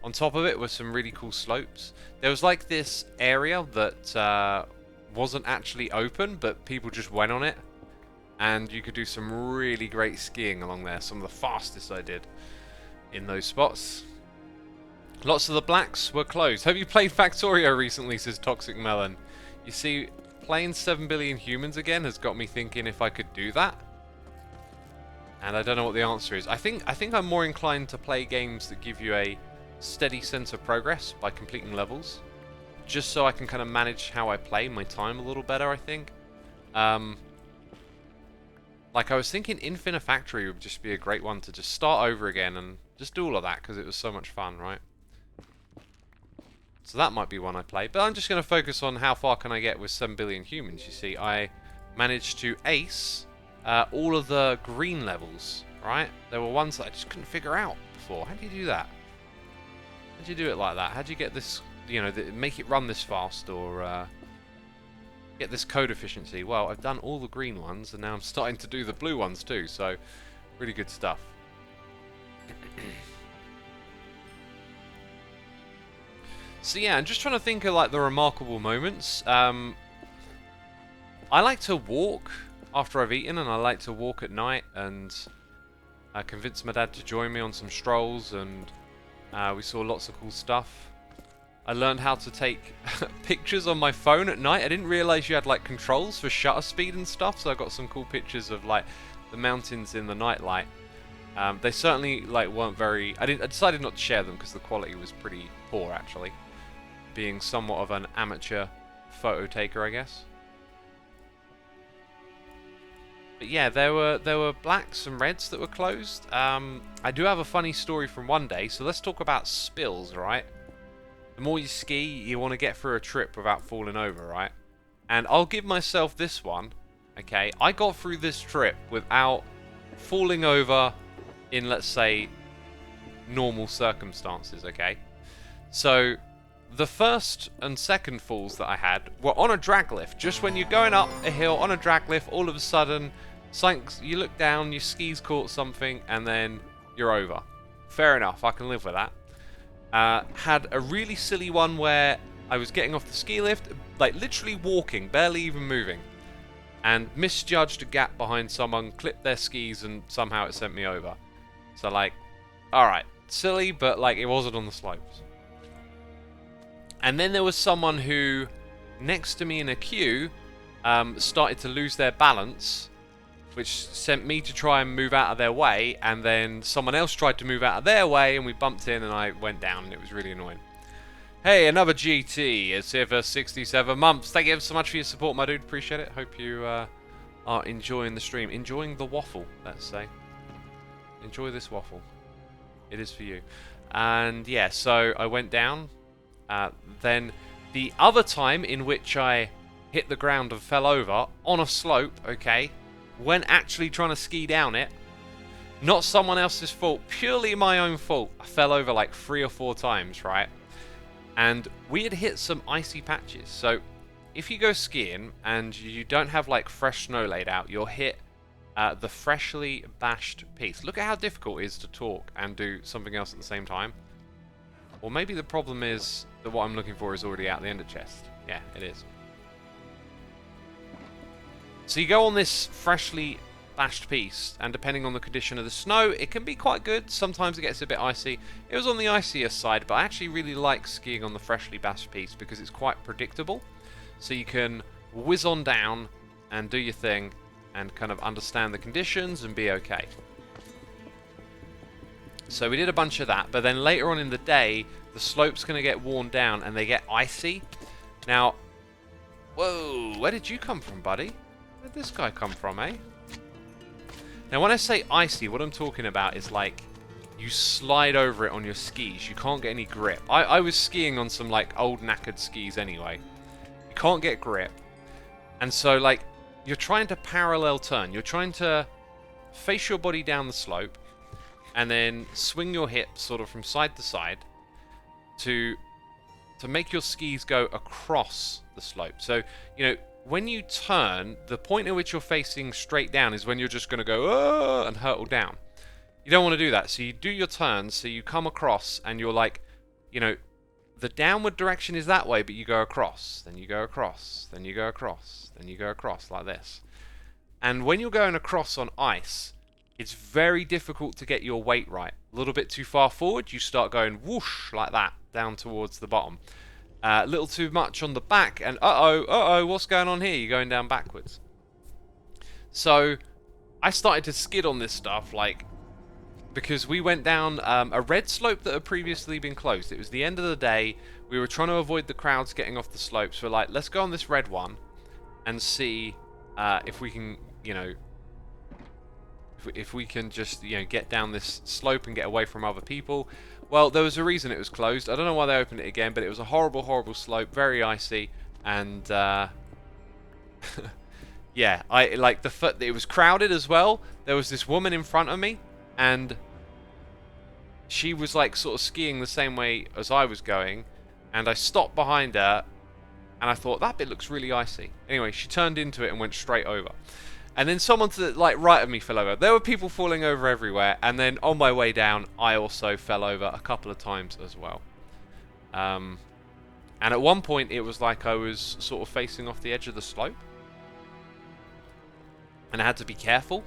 On top of it were some really cool slopes. There was like this area that wasn't actually open, but people just went on it. And you could do some really great skiing along there. Some of the fastest I did in those spots. Lots of the blacks were closed. Have you played Factorio recently, says Toxic Melon. You see, playing 7 billion humans again has got me thinking if I could do that. And I don't know what the answer is. I think I'm more inclined to play games that give you a steady sense of progress by completing levels, just so I can kind of manage how I play my time a little better, I think. Like, I was thinking Infinifactory would just be a great one to just start over again and just do all of that, because it was so much fun, right? So that might be one I play, but I'm just going to focus on how far can I get with 7 billion humans. You see, I managed to ace all of the green levels, right? There were ones that I just couldn't figure out before. How do you do that? How do you do it like that? How do you get this, you know, make it run this fast, or get this code efficiency? Well, I've done all the green ones, and now I'm starting to do the blue ones too, so really good stuff. So yeah, I'm just trying to think of like the remarkable moments. I like to walk after I've eaten, and I like to walk at night, and I convinced my dad to join me on some strolls, and we saw lots of cool stuff. I learned how to take pictures on my phone at night. I didn't realize you had like controls for shutter speed and stuff, so I got some cool pictures of like the mountains in the nightlight. They certainly like weren't very. I decided not to share them because the quality was pretty poor, actually, being somewhat of an amateur photo taker, I guess. But yeah, there were blacks and reds that were closed. I do have a funny story from one day, so let's talk about spills, right? The more you ski, you want to get through a trip without falling over, right? And I'll give myself this one, okay? I got through this trip without falling over in, let's say, normal circumstances, okay? So, the first and second falls that I had were on a drag lift. Just when you're going up a hill on a drag lift, all of a sudden, you look down, your skis caught something, and then you're over. Fair enough, I can live with that. Had a really silly one where I was getting off the ski lift, like literally walking, barely even moving, and misjudged a gap behind someone, clipped their skis, and somehow it sent me over. So like, alright, silly, but like it wasn't on the slopes. And then there was someone who, next to me in a queue, started to lose their balance, which sent me to try and move out of their way, and then someone else tried to move out of their way, and we bumped in, and I went down, and it was really annoying. Hey, another GT is here for 67 months. Thank you so much for your support, my dude. Appreciate it. Hope you are enjoying the stream. Enjoying the waffle, let's say. Enjoy this waffle. It is for you. And yeah, so I went down. Then the other time in which I hit the ground and fell over on a slope, okay, when actually trying to ski down it, not someone else's fault, purely my own fault. I fell over like 3 or 4 times, right? And we had hit some icy patches. So if you go skiing and you don't have like fresh snow laid out, you'll hit the freshly bashed piece. Look at how difficult it is to talk and do something else at the same time. Or maybe the problem is that what I'm looking for is already out the ender chest. Yeah, it is. So you go on this freshly bashed piece, and depending on the condition of the snow, it can be quite good. Sometimes it gets a bit icy. It was on the icier side, but I actually really like skiing on the freshly bashed piece because it's quite predictable. So you can whiz on down and do your thing and kind of understand the conditions and be okay. So we did a bunch of that, but then later on in the day, the slope's going to get worn down and they get icy. Now, whoa, where did you come from, buddy? Where'd this guy come from, eh? Now, when I say icy, what I'm talking about is like you slide over it on your skis. You can't get any grip. I was skiing on some like old knackered skis anyway. You can't get grip. And so like you're trying to parallel turn. You're trying to face your body down the slope and then swing your hips sort of from side to side to make your skis go across the slope. So, you know, when you turn, the point at which you're facing straight down is when you're just going to go and hurtle down. You don't want to do that. So you do your turns, so you come across and you're like, you know, the downward direction is that way, but you go across, then you go across, then you go across, then you go across like this. And when you're going across on ice, it's very difficult to get your weight right. A little bit too far forward, you start going whoosh like that down towards the bottom. A little too much on the back, and what's going on here? You're going down backwards. So I started to skid on this stuff, like, because we went down a red slope that had previously been closed. It was the end of the day. We were trying to avoid the crowds getting off the slopes. We're like, let's go on this red one and see if we can, you know, if we can just, you know, get down this slope and get away from other people. Well, there was a reason it was closed. I don't know why they opened it again, but it was a horrible, horrible slope, very icy, and yeah, I like the foot. It was crowded as well. There was this woman in front of me, and she was like sort of skiing the same way as I was going, and I stopped behind her, and I thought that bit looks really icy. Anyway, she turned into it and went straight over. And then someone to the like right of me fell over. There were people falling over everywhere. And then on my way down, I also fell over a couple of times as well. And at one point, it was like I was sort of facing off the edge of the slope. And I had to be careful.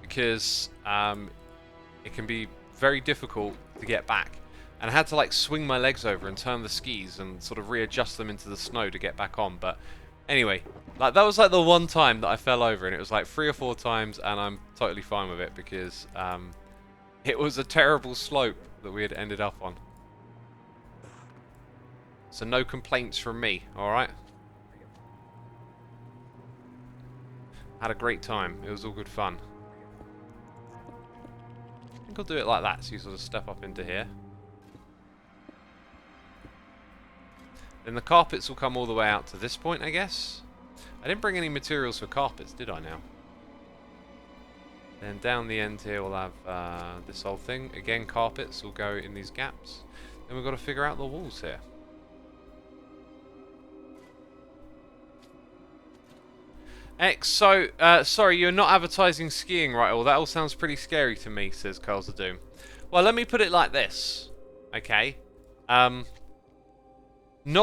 Because it can be very difficult to get back. And I had to like swing my legs over and turn the skis and sort of readjust them into the snow to get back on. But anyway, like that was like the one time that I fell over, and it was like 3 or 4 times, and I'm totally fine with it because it was a terrible slope that we had ended up on. So no complaints from me, alright? Had a great time. It was all good fun. I think I'll do it like that, so you sort of step up into here. Then the carpets will come all the way out to this point, I guess. I didn't bring any materials for carpets, did I now? Then down the end here we'll have this whole thing. Again, carpets will go in these gaps. Then we've got to figure out the walls here. So, sorry, you're not advertising skiing, right? Well, that all sounds pretty scary to me, says Carls of Doom. Well, let me put it like this. Okay. Not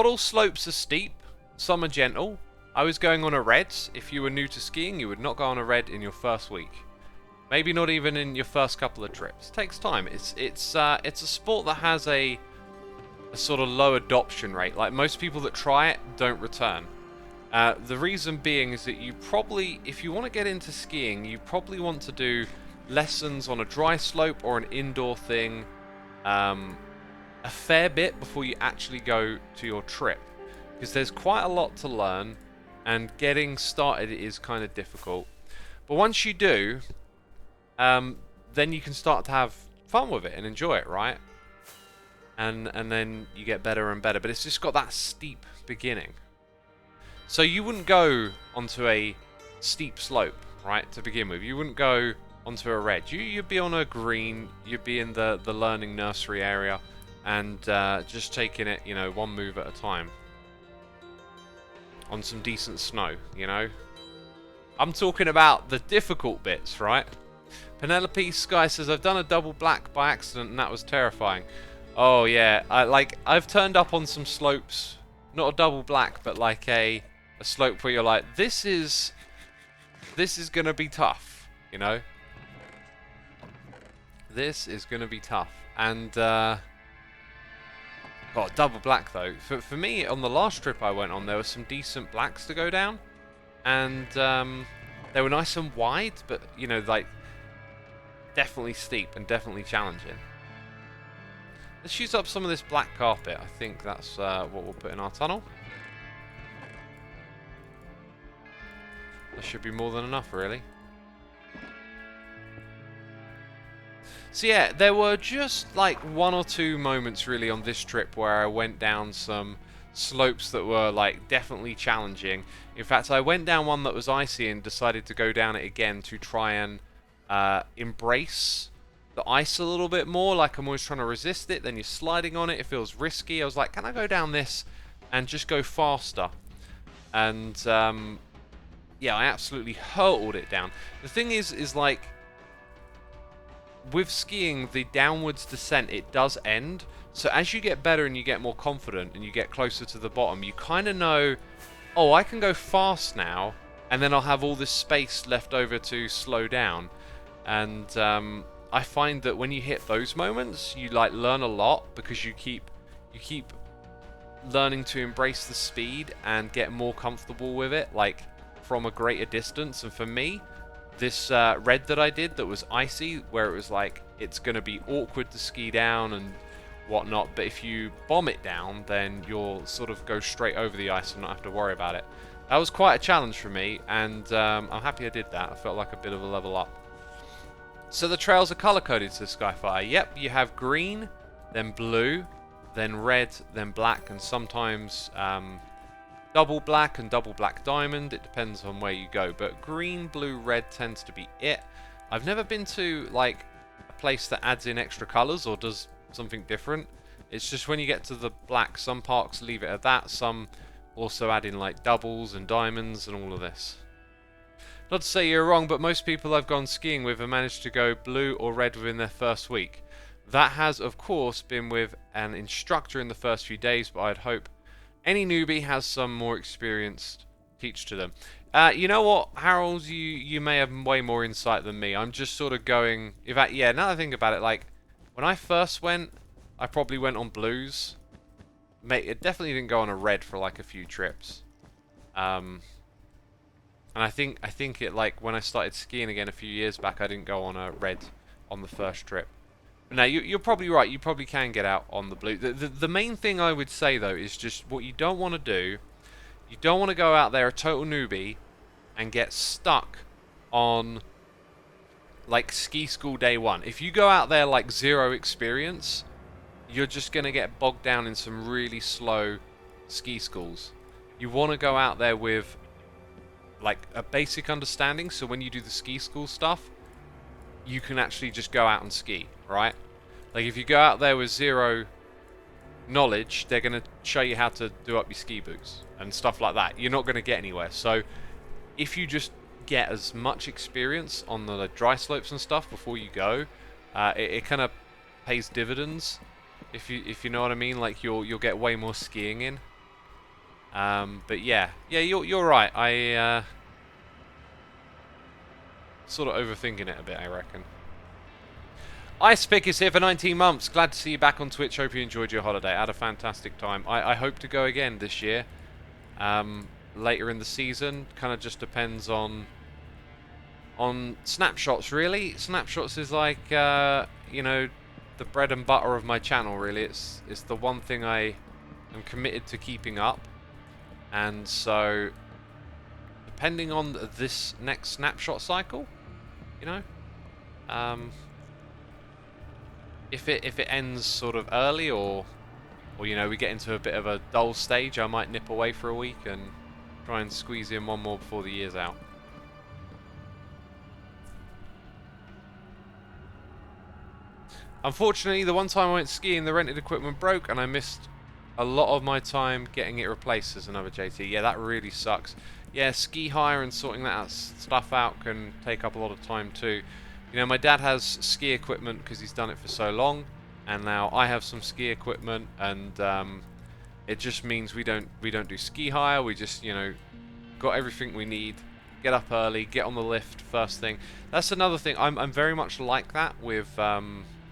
all slopes are steep. Some are gentle. I was going on a red. If you were new to skiing, you would not go on a red in your first week. Maybe not even in your first couple of trips. It takes time. It's a sport that has a sort of low adoption rate. Like, most people that try it don't return. The reason being is that you probably, if you want to get into skiing, you probably want to do lessons on a dry slope or an indoor thing a fair bit before you actually go to your trip. Because there's quite a lot to learn, and getting started is kind of difficult. But once you do, then you can start to have fun with it and enjoy it, right? And then you get better and better. But it's just got that steep beginning. So you wouldn't go onto a steep slope, right, to begin with. You wouldn't go onto a red. You'd be on a green. You'd be in the learning nursery area, and just taking it, you know, one move at a time. On some decent snow, you know. I'm talking about the difficult bits, right? Penelope Sky says, I've done a double black by accident, and that was terrifying. Oh, yeah. I've turned up on some slopes, not a double black, but like a slope where you're like, this is gonna be tough, you know? This is gonna be tough. And, God, double black, though. For me, on the last trip I went on, there were some decent blacks to go down. And, they were nice and wide, but, you know, like, definitely steep and definitely challenging. Let's use up some of this black carpet. I think that's what we'll put in our tunnel. That should be more than enough, really. So yeah, there were just like one or two moments really on this trip where I went down some slopes that were like definitely challenging. In fact, I went down one that was icy and decided to go down it again to try and embrace the ice a little bit more. Like, I'm always trying to resist it, then you're sliding on it, it feels risky. I was like, can I go down this and just go faster? And yeah, I absolutely hurtled it down. The thing is like, with skiing, the downwards descent, it does end. So as you get better and you get more confident and you get closer to the bottom, you kind of know, oh, I can go fast now, and then I'll have all this space left over to slow down. And I find that when you hit those moments, you like learn a lot, because you keep learning to embrace the speed and get more comfortable with it, like from a greater distance. And for me, this red that I did that was icy, where it was like it's going to be awkward to ski down and whatnot, but if you bomb it down, then you'll sort of go straight over the ice and not have to worry about it. That was quite a challenge for me, and I'm happy I did that. I felt like a bit of a level up. So the trails are color-coded, says Skyfire. Yep, you have green, then blue, then red, then black, and sometimes double black and double black diamond. It depends on where you go, but green, blue, red tends to be it. I've never been to like a place that adds in extra colors or does something different. It's just when you get to the black, some parks leave it at that, some also add in like doubles and diamonds and all of this. Not to say you're wrong, but most people I've gone skiing with have managed to go blue or red within their first week. That has, of course, been with an instructor in the first few days, but I'd hope any newbie has some more experienced teach to them. You know what, Harold, you may have way more insight than me. I'm just sort of going... In fact, yeah, now that I think about it, like, when I first went, I probably went on blues. Mate, it definitely didn't go on a red for like a few trips. And I think it, like, when I started skiing again a few years back, I didn't go on a red on the first trip. But now, you're probably right. You probably can get out on the blue. The main thing I would say, though, is just what you don't want to do. You don't want to go out there a total newbie and get stuck on like ski school day one. If you go out there like zero experience, you're just going to get bogged down in some really slow ski schools. You want to go out there with like a basic understanding, so when you do the ski school stuff, you can actually just go out and ski, right? Like if you go out there with zero knowledge, they're going to show you how to do up your ski boots and stuff like that. You're not going to get anywhere. So if you just get as much experience on the dry slopes and stuff before you go, it kind of pays dividends. If you know what I mean, like you'll get way more skiing in. But yeah, you're right. I sort of overthinking it a bit, I reckon. Ice Pick is here for 19 months. Glad to see you back on Twitch. Hope you enjoyed your holiday. I had a fantastic time. I hope to go again this year. Later in the season, kind of just depends on snapshots. Really, snapshots is like you know, the bread and butter of my channel. Really, it's the one thing I am committed to keeping up, and so depending on this next snapshot cycle, you know, if it ends sort of early or you know, we get into a bit of a dull stage, I might nip away for a week and try and squeeze in one more before the year's out. Unfortunately, the one time I went skiing, the rented equipment broke and I missed a lot of my time getting it replaced, as another JT. Yeah, that really sucks. Yeah, ski hire and sorting that stuff out can take up a lot of time too. You know, my dad has ski equipment because he's done it for so long, and now I have some ski equipment, and it just means we don't do ski hire. We just, you know, got everything we need. Get up early, get on the lift first thing. That's another thing. I'm very much like that with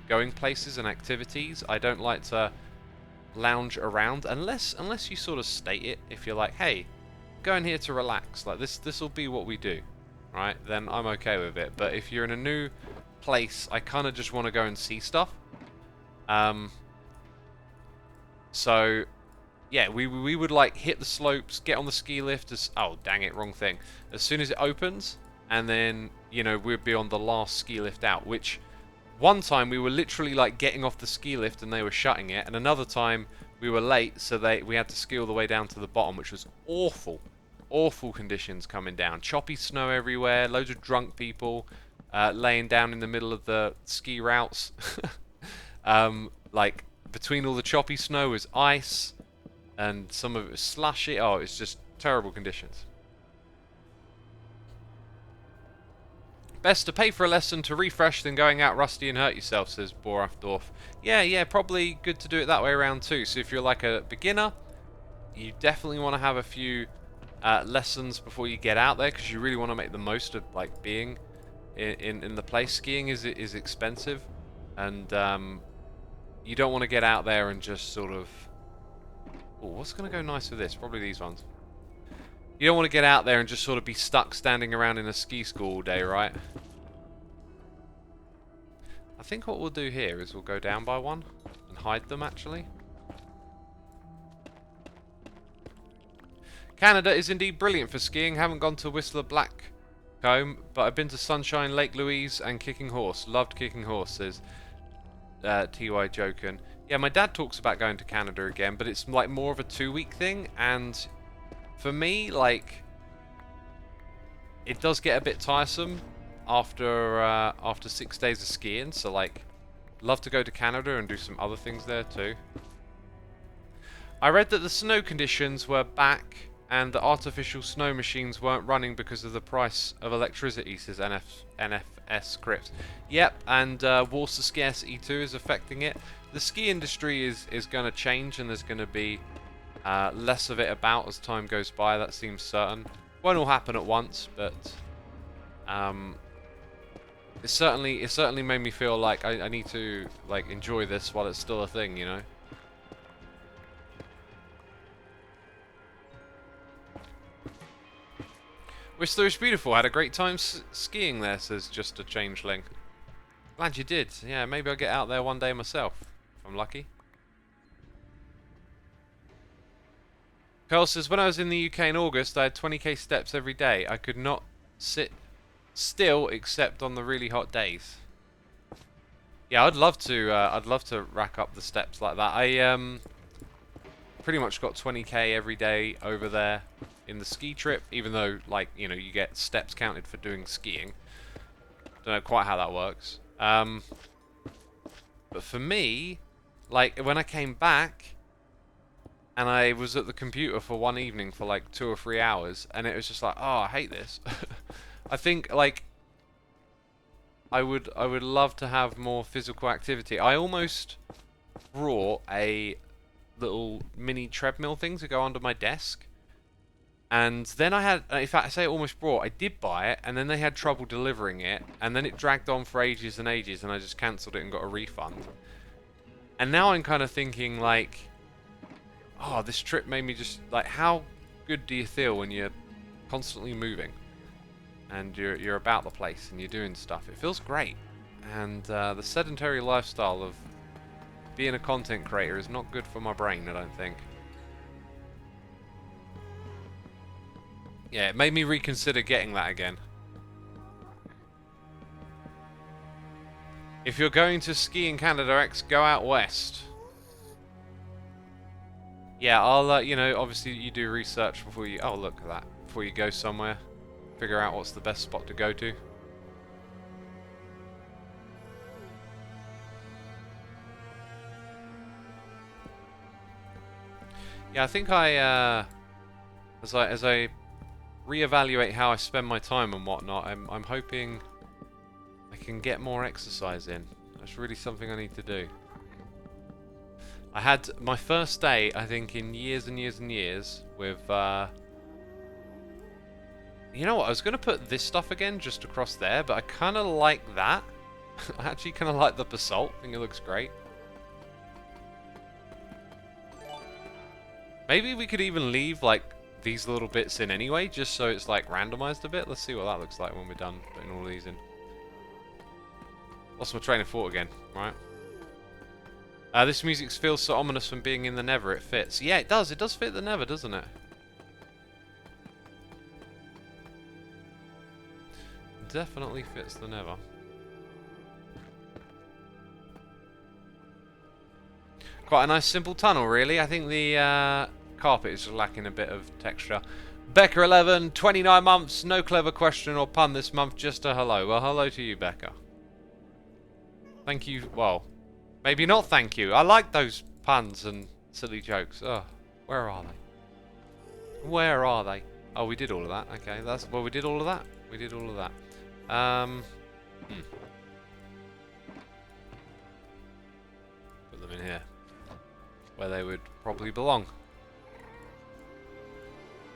going places and activities. I don't like to lounge around unless you sort of state it. If you're like, hey, going here to relax, like this will be what we do, right? Then I'm okay with it. But if you're in a new place, I kind of just want to go and see stuff. So yeah, we would like hit the slopes, get on the ski lift. Oh dang it, wrong thing. As soon as it opens, and then you know we'd be on the last ski lift out. Which one time we were literally like getting off the ski lift and they were shutting it, and another time we were late, so we had to ski all the way down to the bottom, which was awful. Awful conditions coming down. Choppy snow everywhere, loads of drunk people laying down in the middle of the ski routes. Like between all the choppy snow was ice, and some of it was slushy. Oh, it's just terrible conditions. Best to pay for a lesson to refresh than going out rusty and hurt yourself, says Borafdorf. Yeah, probably good to do it that way around too. So if you're like a beginner, you definitely want to have a few lessons before you get out there, because you really want to make the most of like being in the place. Skiing is expensive, and you don't want to get out there and just sort of... Oh, what's going to go nice with this? Probably these ones. You don't want to get out there and just sort of be stuck standing around in a ski school all day, right? I think what we'll do here is we'll go down by one and hide them, actually. Canada is indeed brilliant for skiing. Haven't gone to Whistler Blackcomb, but I've been to Sunshine, Lake Louise, and Kicking Horse. Loved Kicking Horse, says TY Joken. Yeah, my dad talks about going to Canada again, but it's like more of a 2-week thing, and for me, like, it does get a bit tiresome after 6 days of skiing. So, like, love to go to Canada and do some other things there too. I read that the snow conditions were back and the artificial snow machines weren't running because of the price of electricity, says NFS Crypt. Yep, and water scarcity too is affecting it. The ski industry is going to change, and there's going to be less of it about as time goes by. That seems certain. Won't all happen at once, but it certainly made me feel like I need to like enjoy this while it's still a thing, you know. Whistler is beautiful. Had a great time skiing there, says Just a Changeling. Glad you did. Yeah, maybe I'll get out there one day myself, if I'm lucky. Carl says, when I was in the UK in August, I had 20k steps every day. I could not sit Still, except on the really hot days. Yeah, I'd love to rack up the steps like that. I pretty much got 20k every day over there in the ski trip, even though, like, you know, you get steps counted for doing skiing. Don't know quite how that works. But for me, like, when I came back and I was at the computer for one evening for like 2 or 3 hours, and it was just like, oh, I hate this. I think, like, I would love to have more physical activity. I almost brought a little mini treadmill thing to go under my desk. And then I had, in fact, I say almost brought, I did buy it, and then they had trouble delivering it, and then it dragged on for ages and ages, and I just cancelled it and got a refund. And now I'm kind of thinking, like, oh, this trip made me just, like, how good do you feel when you're constantly moving? And you're about the place, and you're doing stuff. It feels great. And the sedentary lifestyle of being a content creator is not good for my brain, I don't think. Yeah, it made me reconsider getting that again. If you're going to ski in Canada, X, go out west. Yeah, I'll, you know, obviously you do research before you... Oh, look at that. Before you go somewhere. Figure out what's the best spot to go to. Yeah, I think as I reevaluate how I spend my time and whatnot, I'm hoping I can get more exercise in. That's really something I need to do. I had my first day, I think, in years and years and years with, you know what, I was going to put this stuff again just across there, but I kind of like that. I actually kind of like the basalt. I think it looks great. Maybe we could even leave, like, these little bits in anyway, just so it's, like, randomized a bit. Let's see what that looks like when we're done putting all these in. Lost my train of thought again, right? This music feels so ominous from being in the Nether. It fits. Yeah, it does. It does fit the Nether, doesn't it? Definitely fits the Nether. Quite a nice simple tunnel, really. I think the carpet is lacking a bit of texture. Becca11, 29 months, no clever question or pun this month, just a hello. Well, hello to you, Becca. Thank you. Well, maybe not thank you. I like those puns and silly jokes. Oh, where are they? Where are they? Oh, we did all of that. Okay, that's... Well, we did all of that. We did all of that. Put them in here. Where they would probably belong.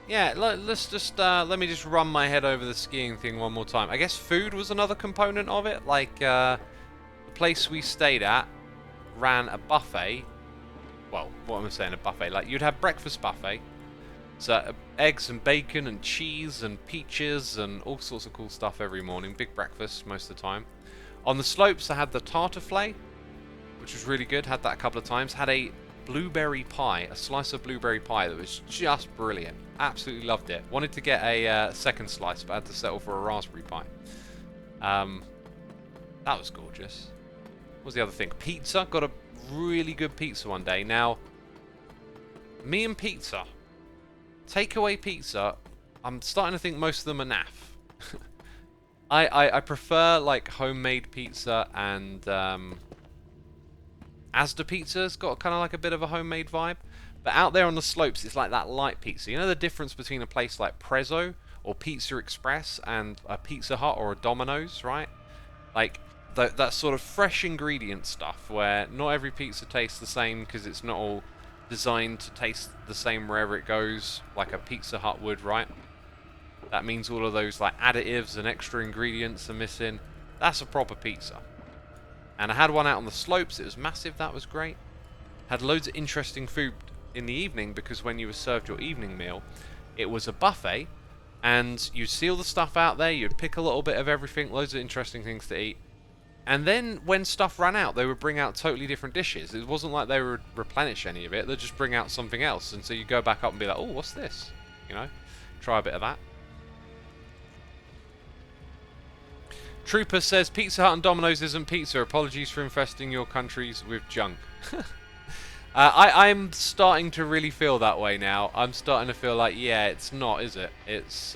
Yeah, let's just, let me just run my head over the skiing thing one more time. I guess food was another component of it. Like, the place we stayed at ran a buffet. Well, what am I saying, a buffet? Like, you'd have breakfast buffet. So, eggs and bacon and cheese and peaches and all sorts of cool stuff every morning. Big breakfast most of the time. On the slopes, I had the tartuffe, which was really good. Had that a couple of times. Had a blueberry pie, a slice of blueberry pie that was just brilliant. Absolutely loved it. Wanted to get a second slice, but I had to settle for a raspberry pie. That was gorgeous. What was the other thing? Pizza. Got a really good pizza one day. Now, me and pizza, takeaway pizza, I'm starting to think most of them are naff. I prefer like homemade pizza, and Asda Pizza's got kind of like a bit of a homemade vibe. But out there on the slopes, it's like that light pizza. You know the difference between a place like Prezzo or Pizza Express and a Pizza Hut or a Domino's, right? Like that sort of fresh ingredient stuff where not every pizza tastes the same because it's not all designed to taste the same wherever it goes, like a Pizza Hut would, right? That means all of those like additives and extra ingredients are missing. That's a proper pizza. And I had one out on the slopes. It was massive. That was great. Had loads of interesting food in the evening because when you were served your evening meal, it was a buffet, and you'd see all the stuff out there. You'd pick a little bit of everything. Loads of interesting things to eat. And then when stuff ran out, they would bring out totally different dishes. It wasn't like they would replenish any of it. They'd just bring out something else. And so you go back up and be like, oh, what's this? You know, try a bit of that. Trooper says Pizza Hut and Domino's isn't pizza. Apologies for infesting your countries with junk. I'm starting to really feel that way now. I'm starting to feel like, yeah, it's not, is it? It's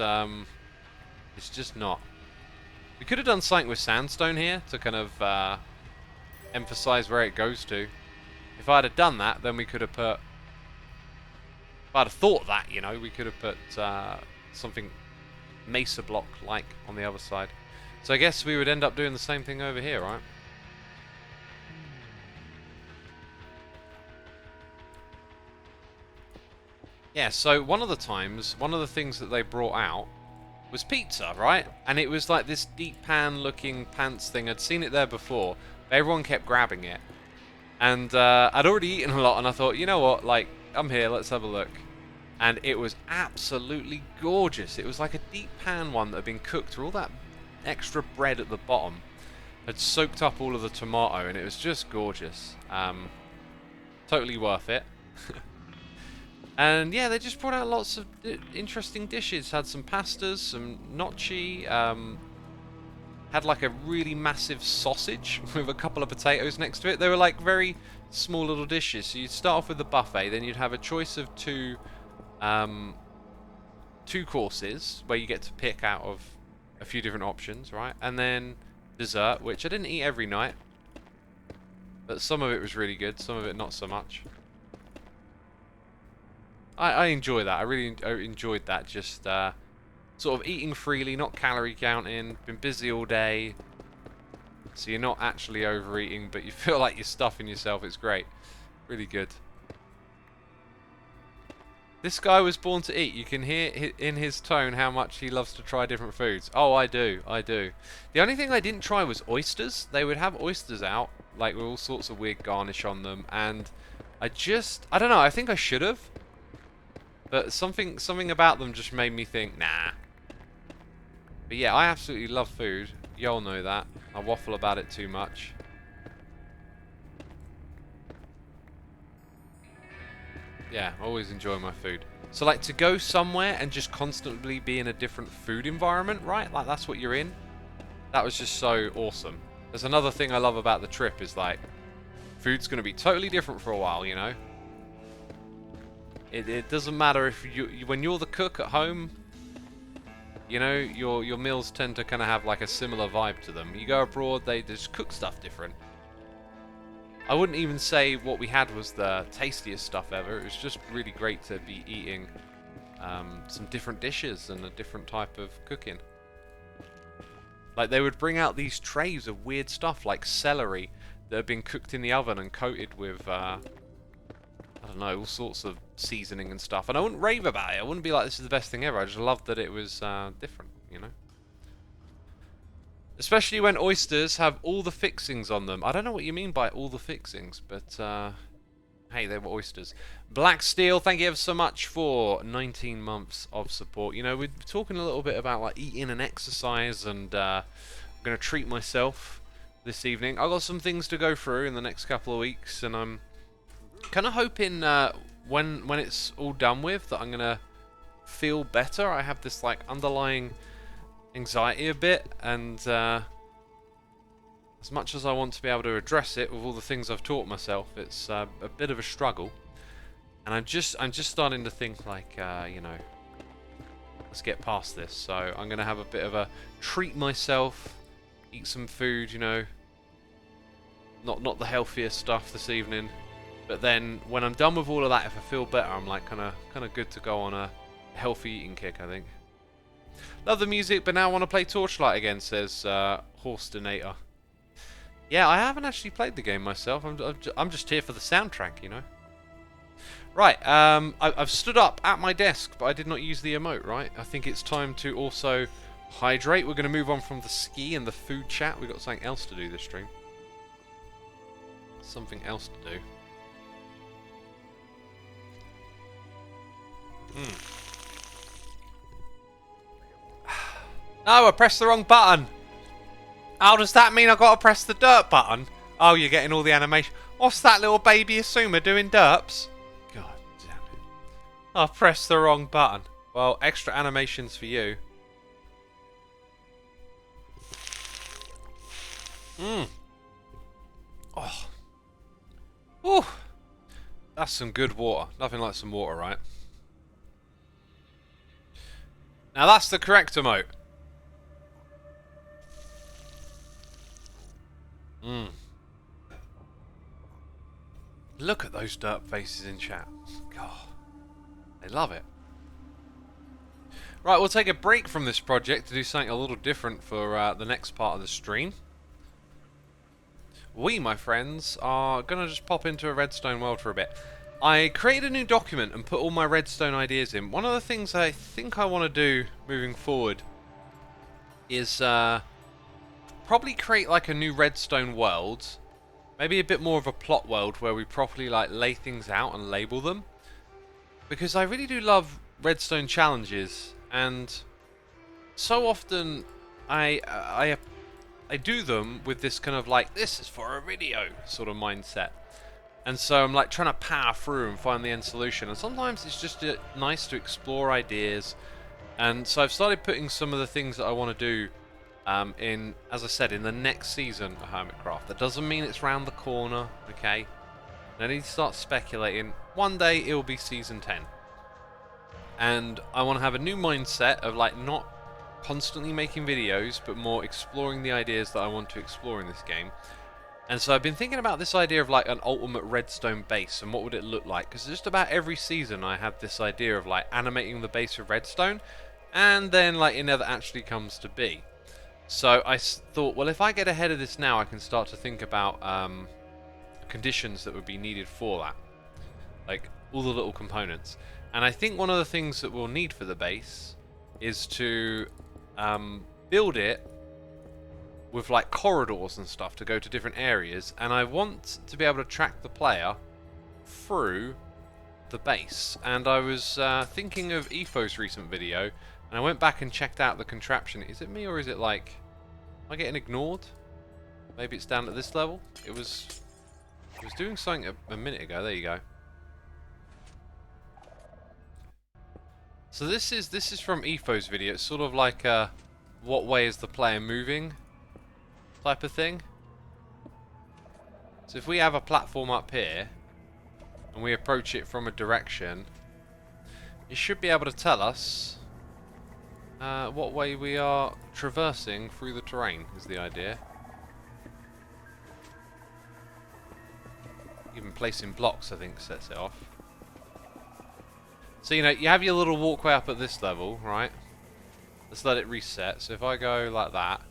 just not. We could have done something with sandstone here to kind of emphasize where it goes to. If I'd have done that, then we could have put... If I'd have thought that, you know, we could have put something mesa block-like on the other side. So I guess we would end up doing the same thing over here, right? Yeah, so one of the things that they brought out was pizza, right? And it was like this deep pan looking pants thing. I'd seen it there before, but everyone kept grabbing it. And I'd already eaten a lot, and I thought, you know what, like, I'm here, let's have a look. And it was absolutely gorgeous. It was like a deep pan one that had been cooked through all that extra bread at the bottom. Had soaked up all of the tomato, and it was just gorgeous. Totally worth it. And yeah, they just brought out lots of interesting dishes. Had some pastas, some gnocchi, had like a really massive sausage with a couple of potatoes next to it. They were like very small little dishes. So you'd start off with the buffet, then you'd have a choice of two courses where you get to pick out of a few different options, right? And then dessert, which I didn't eat every night, but some of it was really good, some of it not so much. I enjoy that. I really enjoyed that. Just sort of eating freely, not calorie counting. Been busy all day, so you're not actually overeating, but you feel like you're stuffing yourself. It's great. Really good. This guy was born to eat. You can hear in his tone how much he loves to try different foods. Oh, I do. I do. The only thing I didn't try was oysters. They would have oysters out, like with all sorts of weird garnish on them, and I don't know. I think I should have. But something about them just made me think, nah. But yeah, I absolutely love food. Y'all know that. I waffle about it too much. Yeah, I always enjoy my food. So like to go somewhere and just constantly be in a different food environment, right? Like that's what you're in. That was just so awesome. There's another thing I love about the trip is like, food's going to be totally different for a while, you know? It doesn't matter if when you're the cook at home, you know, your meals tend to kind of have like a similar vibe to them. You go abroad, they just cook stuff different. I wouldn't even say what we had was the tastiest stuff ever. It was just really great to be eating some different dishes and a different type of cooking. Like they would bring out these trays of weird stuff like celery that had been cooked in the oven and coated with I don't know, all sorts of seasoning and stuff. And I wouldn't rave about it. I wouldn't be like, this is the best thing ever. I just loved that it was different, you know? Especially when oysters have all the fixings on them. I don't know what you mean by all the fixings, but hey, they were oysters. Black Steel, thank you ever so much for 19 months of support. You know, we're talking a little bit about like eating and exercise, and I'm going to treat myself this evening. I've got some things to go through in the next couple of weeks, and I'm kind of hoping when it's all done with that I'm gonna feel better. I have this like underlying anxiety a bit, and as much as I want to be able to address it with all the things I've taught myself, it's a bit of a struggle. And I'm just starting to think like you know, let's get past this. So I'm gonna have a bit of a treat myself, eat some food, you know, not the healthiest stuff this evening. But then, when I'm done with all of that, if I feel better, I'm like kind of good to go on a healthy eating kick, I think. Love the music, but now I want to play Torchlight again, says Horstinator. Yeah, I haven't actually played the game myself. I'm just here for the soundtrack, you know. Right, I've stood up at my desk, but I did not use the emote, right? I think it's time to also hydrate. We're going to move on from the ski and the food chat. We've got something else to do this stream. Something else to do. No, I pressed the wrong button. How does that mean I got to press the dirt button? Oh, you're getting all the animation. What's that little baby Xisuma doing derps? God damn it. I pressed the wrong button. Well, extra animations for you. Mmm. Oh. Ooh. That's some good water. Nothing like some water, right? Now that's the correct emote. Mmm. Look at those derp faces in chat. God. They love it. Right, we'll take a break from this project to do something a little different for the next part of the stream. We, my friends, are going to just pop into a redstone world for a bit. I created a new document and put all my redstone ideas in. One of the things I think I want to do moving forward is probably create like a new redstone world. Maybe a bit more of a plot world where we properly like lay things out and label them. Because I really do love redstone challenges, and so often I do them with this kind of like, this is for a video sort of mindset. And so I'm like trying to power through and find the end solution. And sometimes it's just nice to explore ideas. And so I've started putting some of the things that I want to do in, as I said, in the next season of Hermitcraft. That doesn't mean it's round the corner, okay? I need to start speculating. One day it will be season 10. And I want to have a new mindset of like not constantly making videos, but more exploring the ideas that I want to explore in this game. And so I've been thinking about this idea of like an ultimate redstone base and what would it look like, because just about every season I have this idea of like animating the base of redstone, and then like it never actually comes to be. So I thought, well, if I get ahead of this now, I can start to think about conditions that would be needed for that, like all the little components. And I think one of the things that we'll need for the base is to build it with like corridors and stuff to go to different areas, and I want to be able to track the player through the base. And I was thinking of Etho's recent video, and I went back and checked out the contraption. Is it me, or is it like, am I getting ignored? Maybe it's down at this level. It was doing something a minute ago. There you go. So this is from Etho's video. It's sort of like what way is the player moving type of thing. So if we have a platform up here and we approach it from a direction, it should be able to tell us what way we are traversing through the terrain, is the idea. Even placing blocks, I think, sets it off. So, you know, you have your little walkway up at this level, right? Let's let it reset. So if I go like that,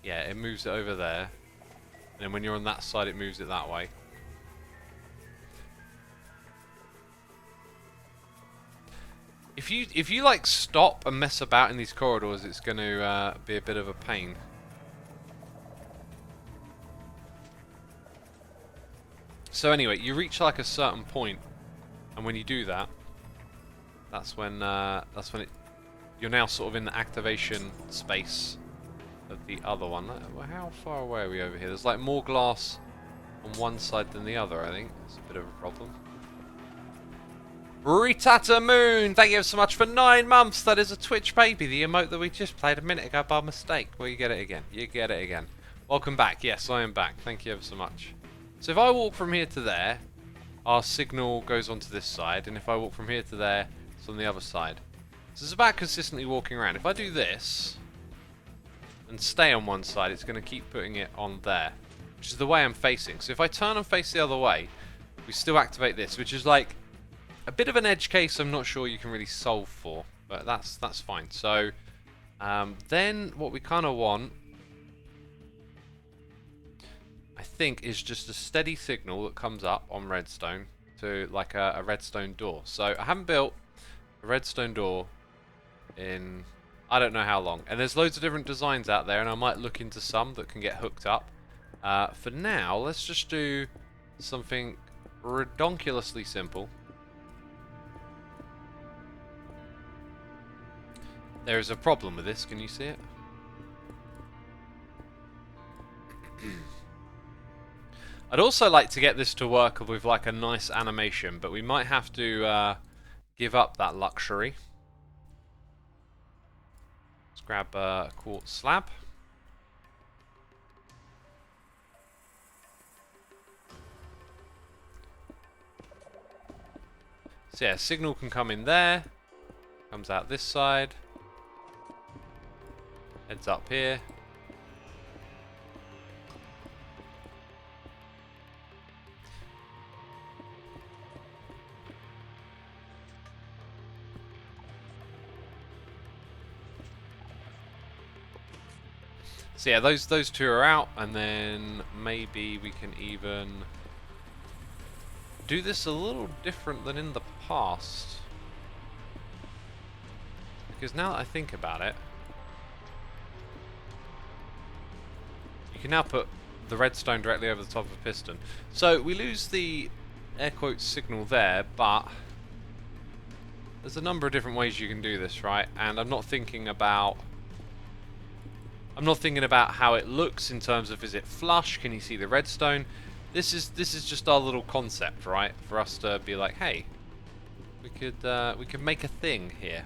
yeah, it moves it over there. And then when you're on that side, it moves it that way. If you like stop and mess about in these corridors, it's going to be a bit of a pain. So anyway, you reach like a certain point, and when you do that, that's when you're now sort of in the activation space of the other one. How far away are we over here? There's like more glass on one side than the other, I think. It's a bit of a problem. Ritata Moon, thank you so much for 9 months. That is a Twitch baby, the emote that we just played a minute ago by mistake. Well, you get it again. You get it again. Welcome back. Yes, I am back. Thank you ever so much. So if I walk from here to there, our signal goes onto this side, and if I walk from here to there, it's on the other side. So it's about consistently walking around. If I do this and stay on one side, it's going to keep putting it on there, which is the way I'm facing. So if I turn and face the other way, we still activate this, which is like a bit of an edge case I'm not sure you can really solve for, but that's fine. So then what we kind of want, I think, is just a steady signal that comes up on redstone to like a redstone door. So I haven't built a redstone door in I don't know how long, and there's loads of different designs out there, and I might look into some that can get hooked up. For now, let's just do something redonkulously simple. There is a problem with this, can you see it? I'd also like to get this to work with like a nice animation, but we might have to give up that luxury. Let's grab a quartz slab. So yeah, signal can come in there. Comes out this side. Heads up here. So yeah, those two are out, and then maybe we can even do this a little different than in the past. Because now that I think about it, you can now put the redstone directly over the top of a piston. So we lose the air quotes signal there, but there's a number of different ways you can do this, right? And I'm not thinking about how it looks in terms of, is it flush? Can you see the redstone? This is just our little concept, right? For us to be like, hey, we could make a thing here.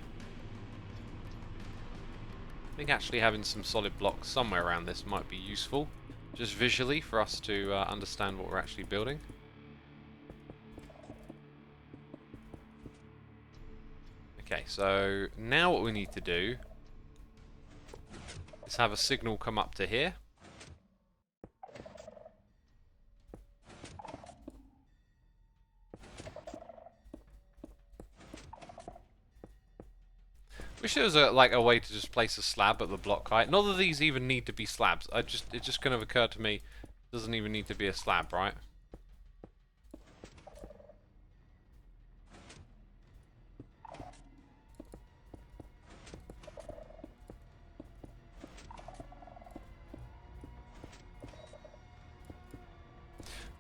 I think actually having some solid blocks somewhere around this might be useful, just visually, for us to understand what we're actually building. Okay, so now what we need to do is have a signal come up to here. Wish there was a way to just place a slab at the block height. Not that these even need to be slabs. It just kind of occurred to me, it doesn't even need to be a slab, right?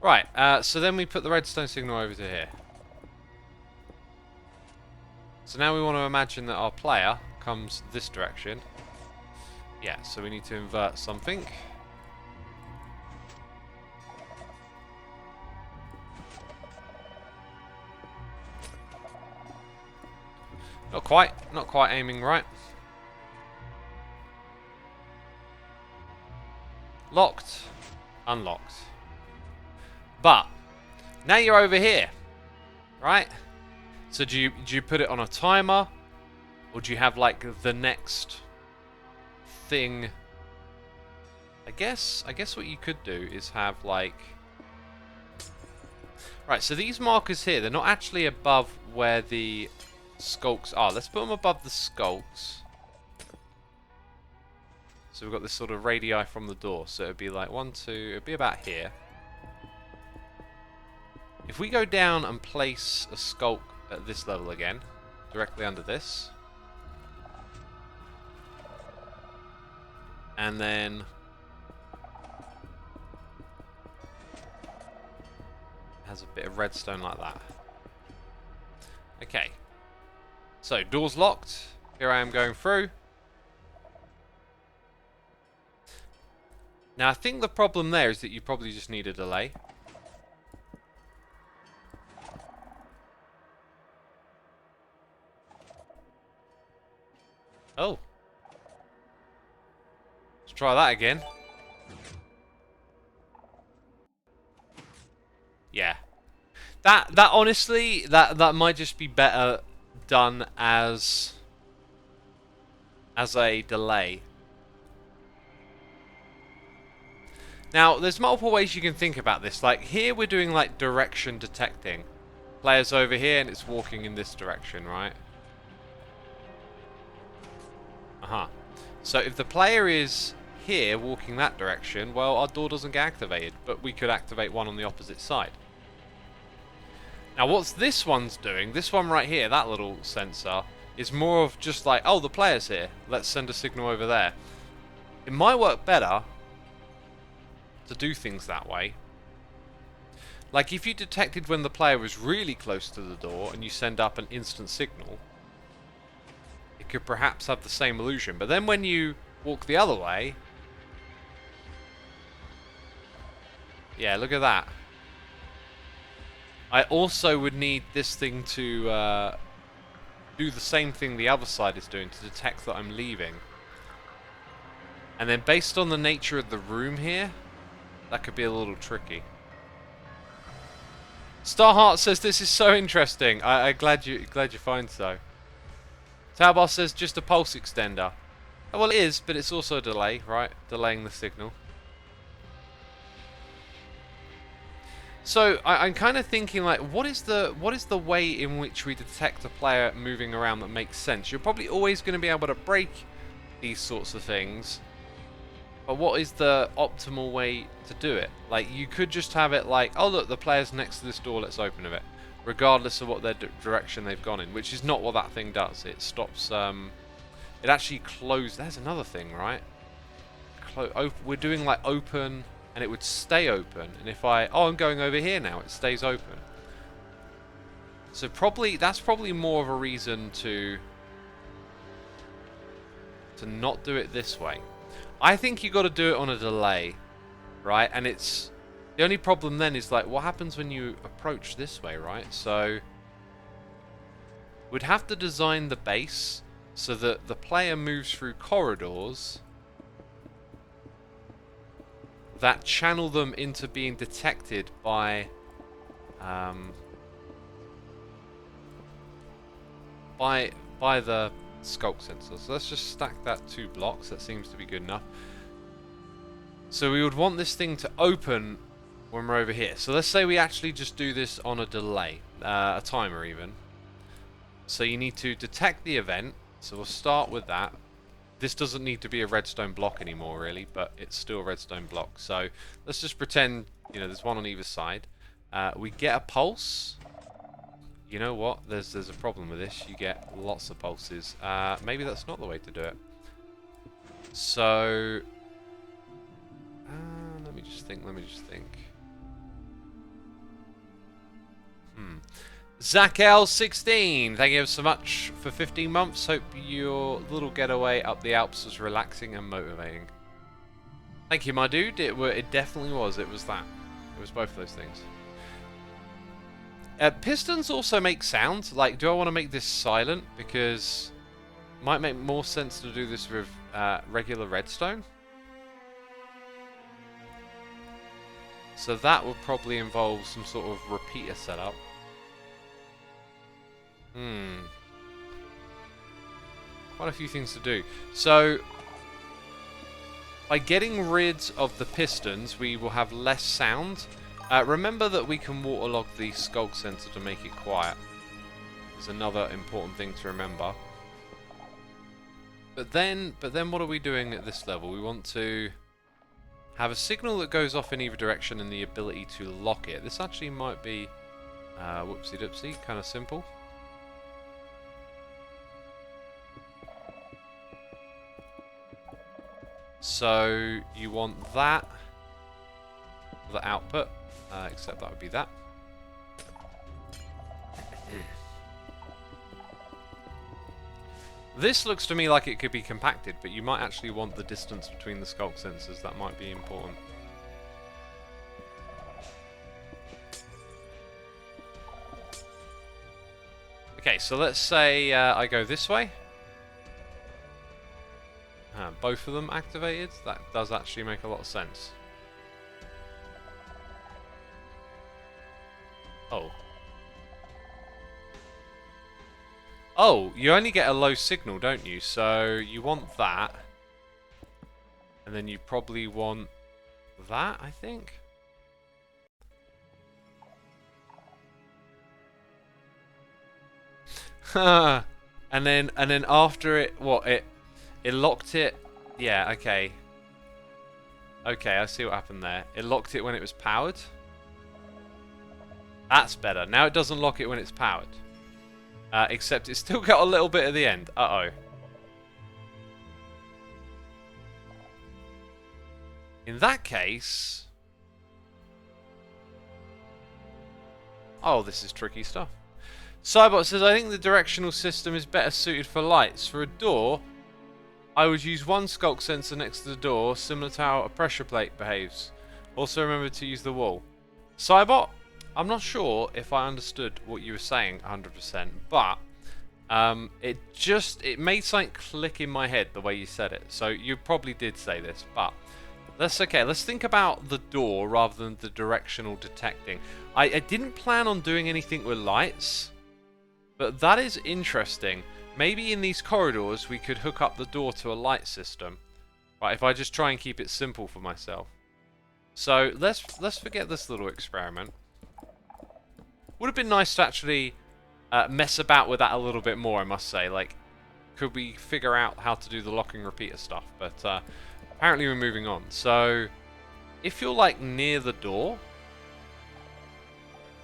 Right, so then we put the redstone signal over to here. So now we want to imagine that our player comes this direction. Yeah, so we need to invert something. Not quite aiming right. Locked, unlocked. But now you're over here, right? So do you put it on a timer, or do you have like the next thing? I guess what you could do is have like, right, so these markers here, they're not actually above where the skulks are. Let's put them above the skulks. So we've got this sort of radii from the door. So it'd be like 1, 2, it'd be about here. If we go down and place a skulk at this level again, directly under this, and then has a bit of redstone like that. Okay, so door's locked. Here I am going through. Now I think the problem there is that you probably just need a delay. Oh. Let's try that again. Yeah. That honestly, that might just be better done as a delay. Now, there's multiple ways you can think about this. Like here we're doing like direction detecting. Player's over here and it's walking in this direction, right? So if the player is here walking that direction, well, our door doesn't get activated, but we could activate one on the opposite side. Now what's this one's doing, this one right here, that little sensor, is more of just like, oh, the player's here, let's send a signal over there. It might work better to do things that way. Like if you detected when the player was really close to the door and you send up an instant signal, it could perhaps have the same illusion. But then when you walk the other way, yeah, look at that. I also would need this thing to do the same thing the other side is doing, to detect that I'm leaving. And then based on the nature of the room here, that could be a little tricky. Starheart says this is so interesting. I'm glad you find so. Taubos says just a pulse extender. Oh, well, it is, but it's also a delay, right? Delaying the signal. So I'm kind of thinking, like, what is the way in which we detect a player moving around that makes sense? You're probably always going to be able to break these sorts of things, but what is the optimal way to do it? Like, you could just have it like, oh look, the player's next to this door, let's open it, regardless of what their direction they've gone in, which is not what that thing does. It stops. It actually closes. There's another thing, right? We're doing like open. And it would stay open, and if I'm going over here now, it stays open. So that's probably more of a reason to not do it this way. I think you got to do it on a delay, right? And it's the only problem then is like, what happens when you approach this way, right? So we'd have to design the base so that the player moves through corridors that channel them into being detected by the sculk sensor. So let's just stack that 2 blocks. That seems to be good enough. So we would want this thing to open when we're over here. So let's say we actually just do this on a delay, a timer even. So you need to detect the event. So we'll start with that. This doesn't need to be a redstone block anymore, really, but it's still a redstone block. So let's just pretend, there's one on either side. We get a pulse. You know what? There's a problem with this. You get lots of pulses. Maybe that's not the way to do it. So let me just think. Zakel16, thank you so much for 15 months. Hope your little getaway up the Alps was relaxing and motivating. Thank you, my dude. It definitely was. It was that. It was both of those things. Pistons also make sound. Like, do I want to make this silent? Because it might make more sense to do this with regular redstone. So that would probably involve some sort of repeater setup. Quite a few things to do. So, by getting rid of the pistons, we will have less sound. Remember that we can waterlog the sculk sensor to make it quiet. Is another important thing to remember. But then what are we doing at this level? We want to have a signal that goes off in either direction and the ability to lock it. This actually might be whoopsie-doopsie, kind of simple. So you want that for the output, except that would be that. This looks to me like it could be compacted, but you might actually want the distance between the sculk sensors. That might be important. Okay, so let's say I go this way. Both of them activated. That does actually make a lot of sense. Oh, you only get a low signal, don't you? So you want that. And then you probably want that, I think. and then after it, what, it locked it. Yeah, okay. Okay, I see what happened there. It locked it when it was powered. That's better. Now it doesn't lock it when it's powered. Except it's still got a little bit at the end. Uh-oh. In that case... Oh, this is tricky stuff. Cybot says, I think the directional system is better suited for lights. For a door, I would use one sculk sensor next to the door, similar to how a pressure plate behaves. Also remember to use the wall. Cybot, I'm not sure if I understood what you were saying 100%, but it made something click in my head the way you said it. So you probably did say this, but That's okay. Let's think about the door rather than the directional detecting. I didn't plan on doing anything with lights, but that is interesting. Maybe in these corridors we could hook up the door to a light system. Right, if I just try and keep it simple for myself. So let's forget this little experiment. Would have been nice to actually mess about with that a little bit more, I must say. Like, could we figure out how to do the locking repeater stuff? But apparently we're moving on. So if you're like near the door,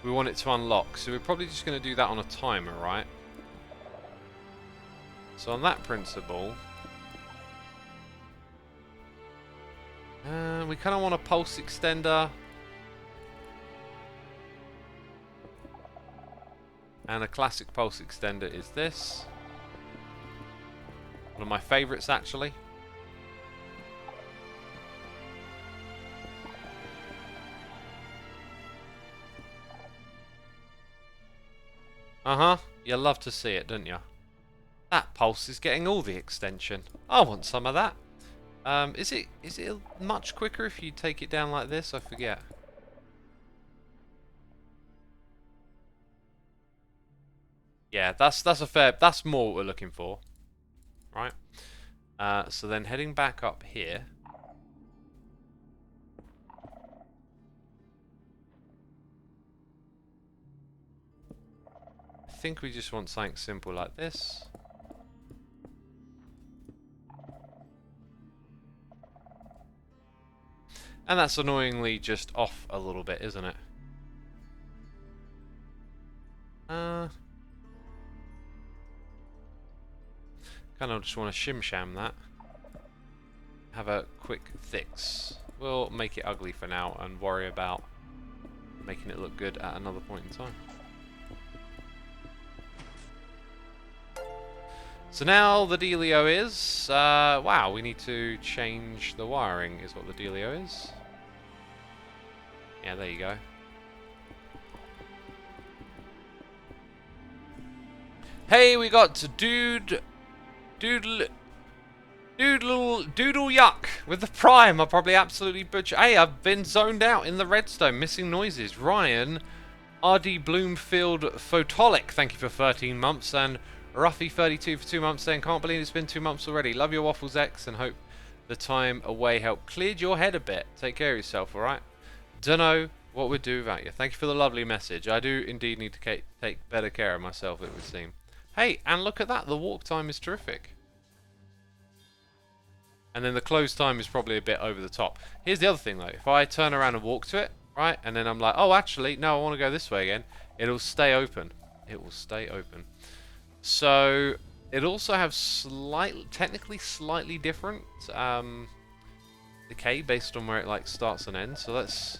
we want it to unlock. So we're probably just going to do that on a timer, right? So on that principle, we kind of want a pulse extender. And a classic pulse extender is this. One of my favourites, actually. Uh-huh. You love to see it, don't you? That pulse is getting all the extension. I want some of that. Is it much quicker if you take it down like this? I forget. Yeah, that's more what we're looking for. Right? So then heading back up here. I think we just want something simple like this. And that's annoyingly just off a little bit, isn't it? Kind of just want to shim-sham that. Have a quick fix. We'll make it ugly for now and worry about making it look good at another point in time. So now the dealio is... wow, we need to change the wiring is what the dealio is. Yeah, there you go. Hey, we got Doodle Yuck with the Prime. I'll probably absolutely butcher. Hey, I've been zoned out in the redstone, missing noises. Ryan, RD Bloomfield Photolic, thank you for 13 months. And Ruffy32 for 2 months saying, can't believe it's been 2 months already. Love your waffles, X, and hope the time away helped cleared your head a bit. Take care of yourself, alright? Dunno what we'd do without you. Thank you for the lovely message. I do indeed need to take better care of myself, it would seem. Hey, and look at that. The walk time is terrific. And then the close time is probably a bit over the top. Here's the other thing, though. If I turn around and walk to it, right, and then I'm like, oh, actually, no, I want to go this way again, it'll stay open. It will stay open. So it also has technically slightly different decay based on where it like starts and ends. So let's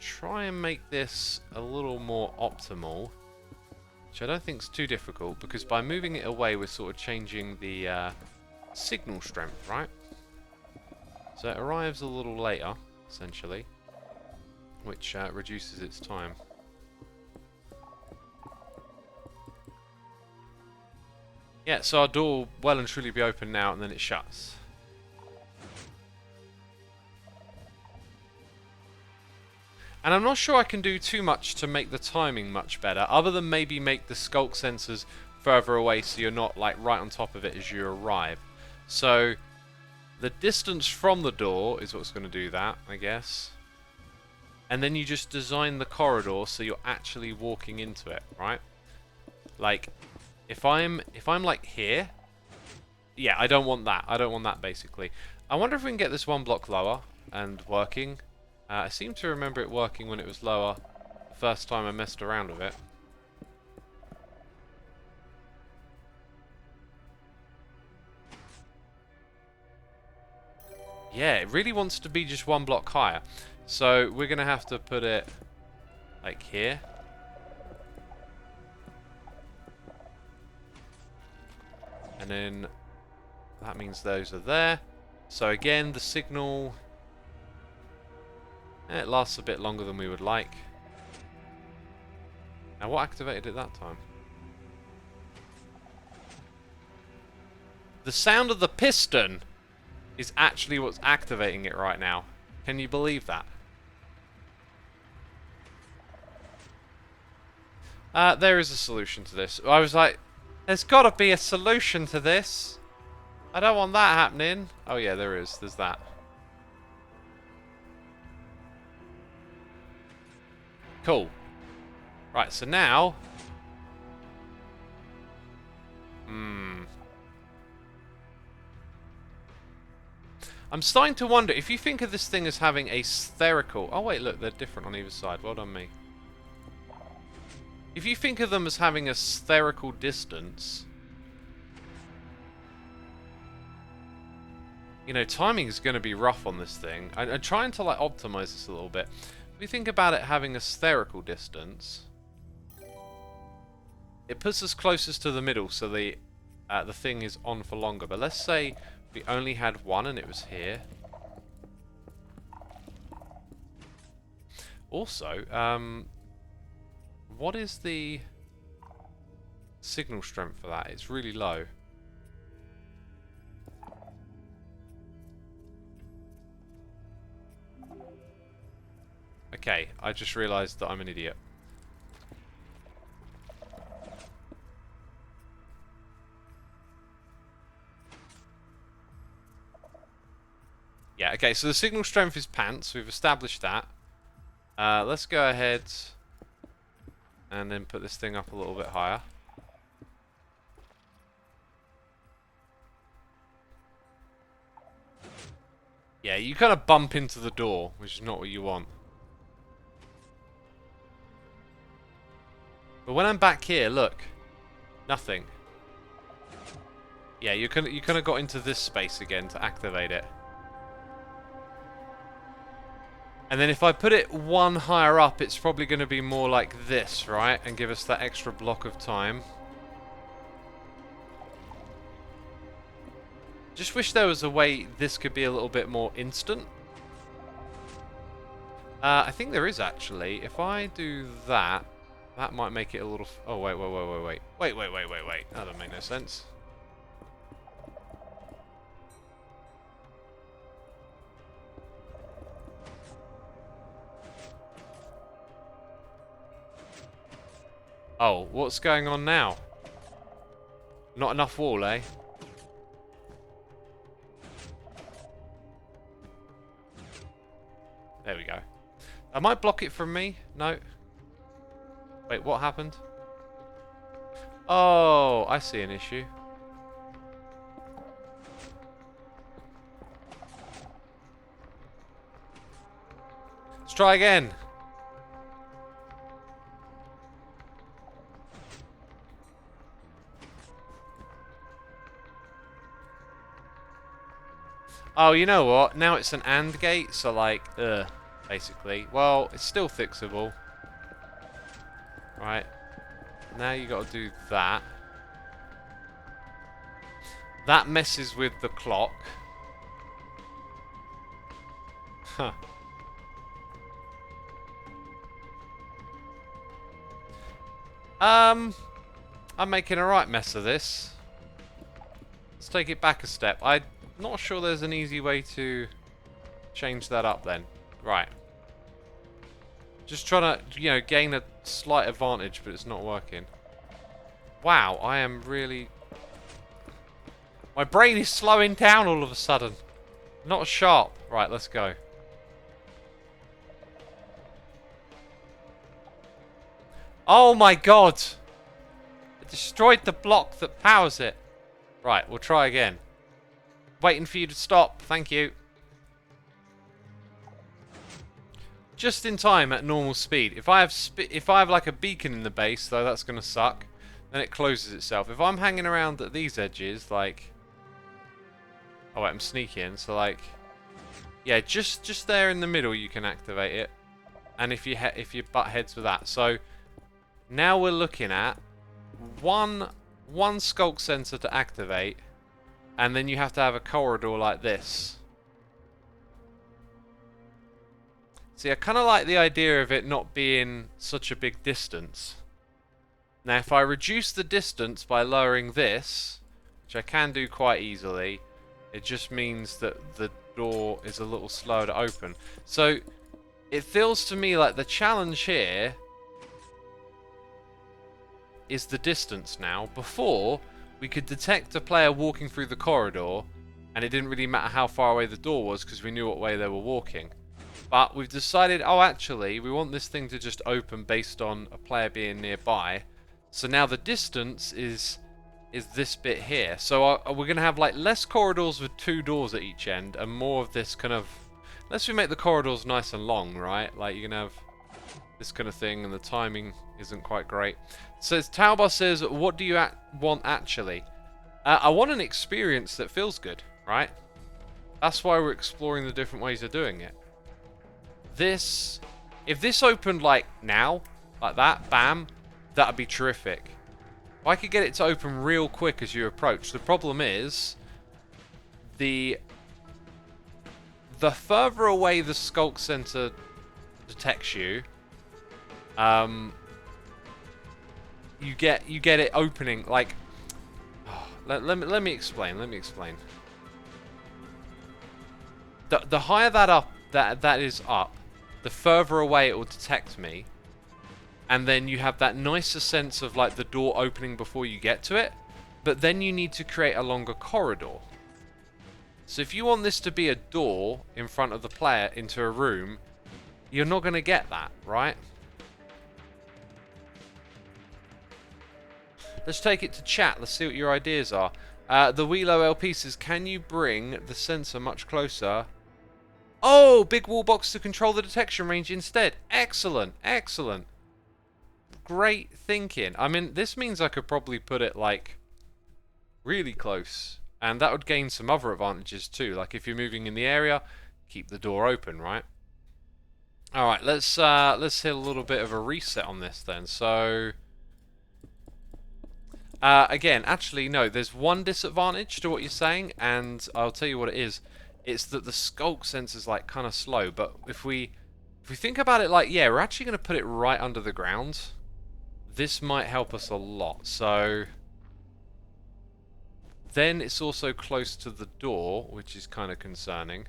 try and make this a little more optimal, which I don't think is too difficult, because by moving it away we're sort of changing the signal strength, right? So it arrives a little later, essentially, which reduces its time. Yeah, so our door will well and truly be open now, and then it shuts. And I'm not sure I can do too much to make the timing much better, other than maybe make the skulk sensors further away so you're not like right on top of it as you arrive. So the distance from the door is what's going to do that, I guess. And then you just design the corridor so you're actually walking into it, right? Like if I'm like here, yeah, I don't want that. I don't want that basically. I wonder if we can get this one block lower and working. I seem to remember it working when it was lower the first time I messed around with it. Yeah, it really wants to be just one block higher. So we're going to have to put it like here. And then that means those are there. So again, the signal... it lasts a bit longer than we would like. Now what activated it that time? The sound of the piston! is actually what's activating it right now. Can you believe that? There is a solution to this. I was like, there's got to be a solution to this. I don't want that happening. Oh yeah, there is. There's that. Cool. Right, so now... I'm starting to wonder, if you think of this thing as having a spherical... Oh wait, look, they're different on either side. Well done, me. If you think of them as having a spherical distance... You know, timing is going to be rough on this thing. I'm trying to, like, optimize this a little bit. If we think about it having a spherical distance... It puts us closest to the middle, so the thing is on for longer. But let's say we only had one and it was here. Also, what is the signal strength for that? It's really low. Okay, I just realised that I'm an idiot. Yeah, okay, so the signal strength is pants. We've established that. Let's go ahead and then put this thing up a little bit higher. Yeah, you kind of bump into the door, which is not what you want. But when I'm back here, look. Nothing. Yeah, you kind of got into this space again to activate it. And then if I put it one higher up, it's probably going to be more like this, right? And give us that extra block of time. Just wish there was a way this could be a little bit more instant. I think there is actually. If I do that, that might make it a little... Oh, wait. Wait. That doesn't make no sense. Oh, what's going on now? Not enough wall, eh? There we go. I might block it from me. No. Wait, what happened? Oh, I see an issue. Let's try again. Oh, you know what? Now it's an AND gate, so like, basically. Well, it's still fixable. Right. Now you got to do that. That messes with the clock. Huh. I'm making a right mess of this. Let's take it back a step. I'm not sure there's an easy way to change that up then. Right. Just trying to, you know, gain a slight advantage, but it's not working. Wow, I am really... My brain is slowing down all of a sudden. Not sharp. Right, let's go. Oh my god! It destroyed the block that powers it. Right, we'll try again. Waiting for you to stop. Thank you. Just in time at normal speed. If I have like a beacon in the base, though, that's gonna suck. Then it closes itself. If I'm hanging around at these edges, like, oh wait, I'm sneaking. So like, yeah, just there in the middle, you can activate it. And if you butt heads with that, so now we're looking at one skulk sensor to activate, and then you have to have a corridor like this. See, I kind of like the idea of it not being such a big distance. Now, if I reduce the distance by lowering this, which I can do quite easily, It just means that the door is a little slower to open. So it feels to me like the challenge here is the distance now. Before, we could detect a player walking through the corridor, and it didn't really matter how far away the door was because we knew what way they were walking. But we've decided, oh, actually, we want this thing to just open based on a player being nearby. So now the distance is this bit here. So we're going to have like less corridors with 2 doors at each end, and more of this kind of... Unless we make the corridors nice and long, right? Like, you're going to have this kind of thing, and the timing isn't quite great. So Taubar says, what do you want actually? I want an experience that feels good, right? That's why we're exploring the different ways of doing it. If this opened like now, like that, bam, that'd be terrific. If I could get it to open real quick as you approach. The problem is, the further away the Skulk Center detects you, you get it opening like. Oh, let me explain. The higher that is up, the further away it will detect me, and then you have that nicer sense of like the door opening before you get to it. But then you need to create a longer corridor. So if you want this to be a door in front of the player into a room, you're not going to get that, right? Let's take it to chat. Let's see what your ideas are. The Wheelo LP says, can you bring the sensor much closer? Oh, big wall box to control the detection range instead. Excellent, excellent. Great thinking. I mean, this means I could probably put it like really close, and that would gain some other advantages too. Like if you're moving in the area, keep the door open, right? All right, let's hit a little bit of a reset on this then. So again, actually no, there's one disadvantage to what you're saying, and I'll tell you what it is. It's that the skulk sensor's like kind of slow, but if we think about it like, yeah, we're actually going to put it right under the ground. This might help us a lot. So then it's also close to the door, which is kind of concerning.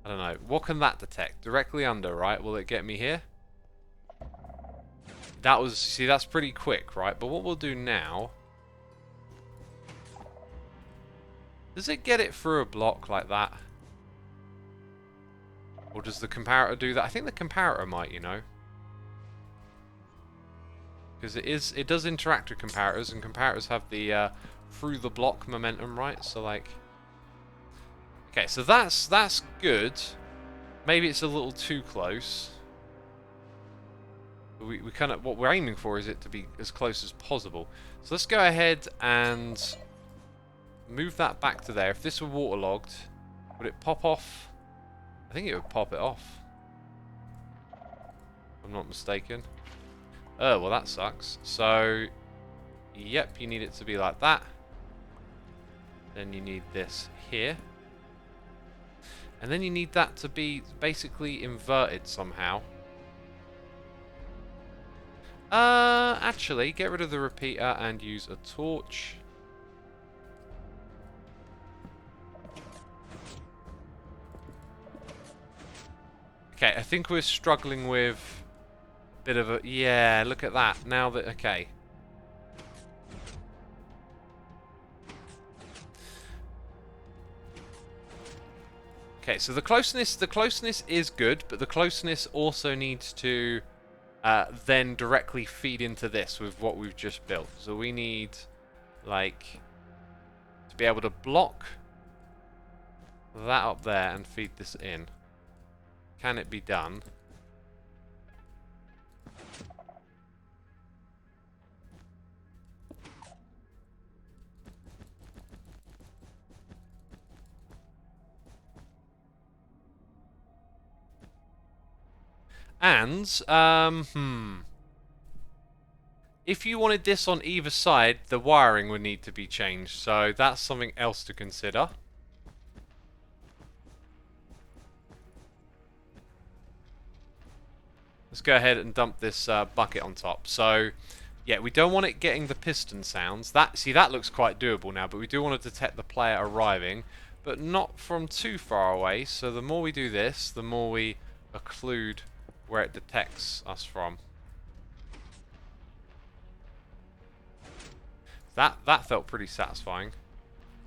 I don't know. What can that detect? Directly under, right? Will it get me here? That was, see, that's pretty quick, right? But what we'll do now... Does it get it through a block like that? Or does the comparator do that? I think the comparator might, you know. Because it does interact with comparators, and comparators have the through the block momentum, right? So like... Okay, so that's good. Maybe it's a little too close. We kind of, what we're aiming for is it to be as close as possible. So let's go ahead and move that back to there. If this were waterlogged, would it pop off? I think it would pop it off, if I'm not mistaken. Oh, well that sucks. So, yep, you need it to be like that. Then you need this here. And then you need that to be basically inverted somehow. Actually, get rid of the repeater and use a torch. Okay, I think we're struggling with a bit of a... Yeah, look at that. Now that... Okay. Okay, so the closeness is good, but the closeness also needs to then directly feed into this with what we've just built. So we need, like, to be able to block that up there and feed this in. Can it be done? And, if you wanted this on either side, the wiring would need to be changed. So that's something else to consider. Let's go ahead and dump this bucket on top. So Yeah, we don't want it getting the piston sounds. See, that looks quite doable now, but we do want to detect the player arriving, but not from too far away. So the more we do this, the more we occlude where it detects us from. That felt pretty satisfying.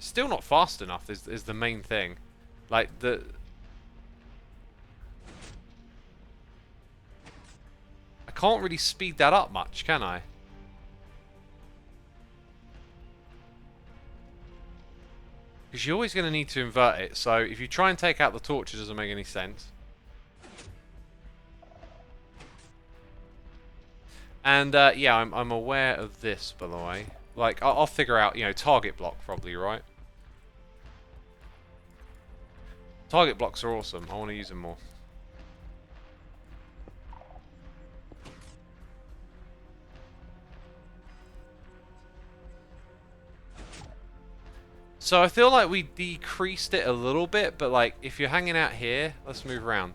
Still not fast enough is the main thing. Like I can't really speed that up much, can I? Because you're always going to need to invert it, so if you try and take out the torch, it doesn't make any sense. And, yeah, I'm aware of this, by the way. Like, I'll figure out, you know, target block, probably, right? Target blocks are awesome. I want to use them more. So I feel like we decreased it a little bit, but like if you're hanging out here, let's move around,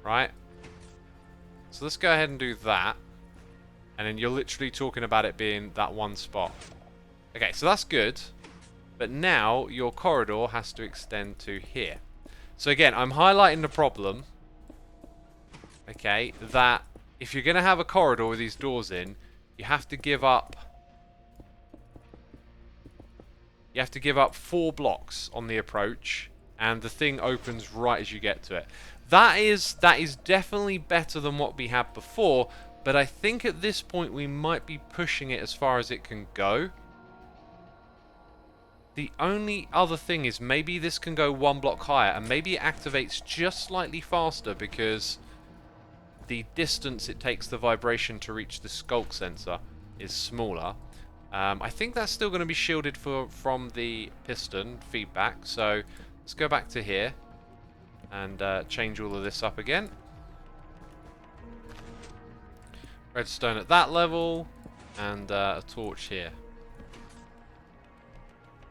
right? So let's go ahead and do that. And then you're literally talking about it being that one spot. Okay, so that's good. But now your corridor has to extend to here. So again, I'm highlighting the problem. Okay, that if you're going to have a corridor with these doors in, you have to give up... You have to give up 4 blocks on the approach, and the thing opens right as you get to it. That is definitely better than what we had before, but I think at this point we might be pushing it as far as it can go. The only other thing is maybe this can go 1 block higher, and maybe it activates just slightly faster because the distance it takes the vibration to reach the sculk sensor is smaller. I think that's still going to be shielded from the piston feedback, so let's go back to here and change all of this up again. Redstone at that level, and a torch here.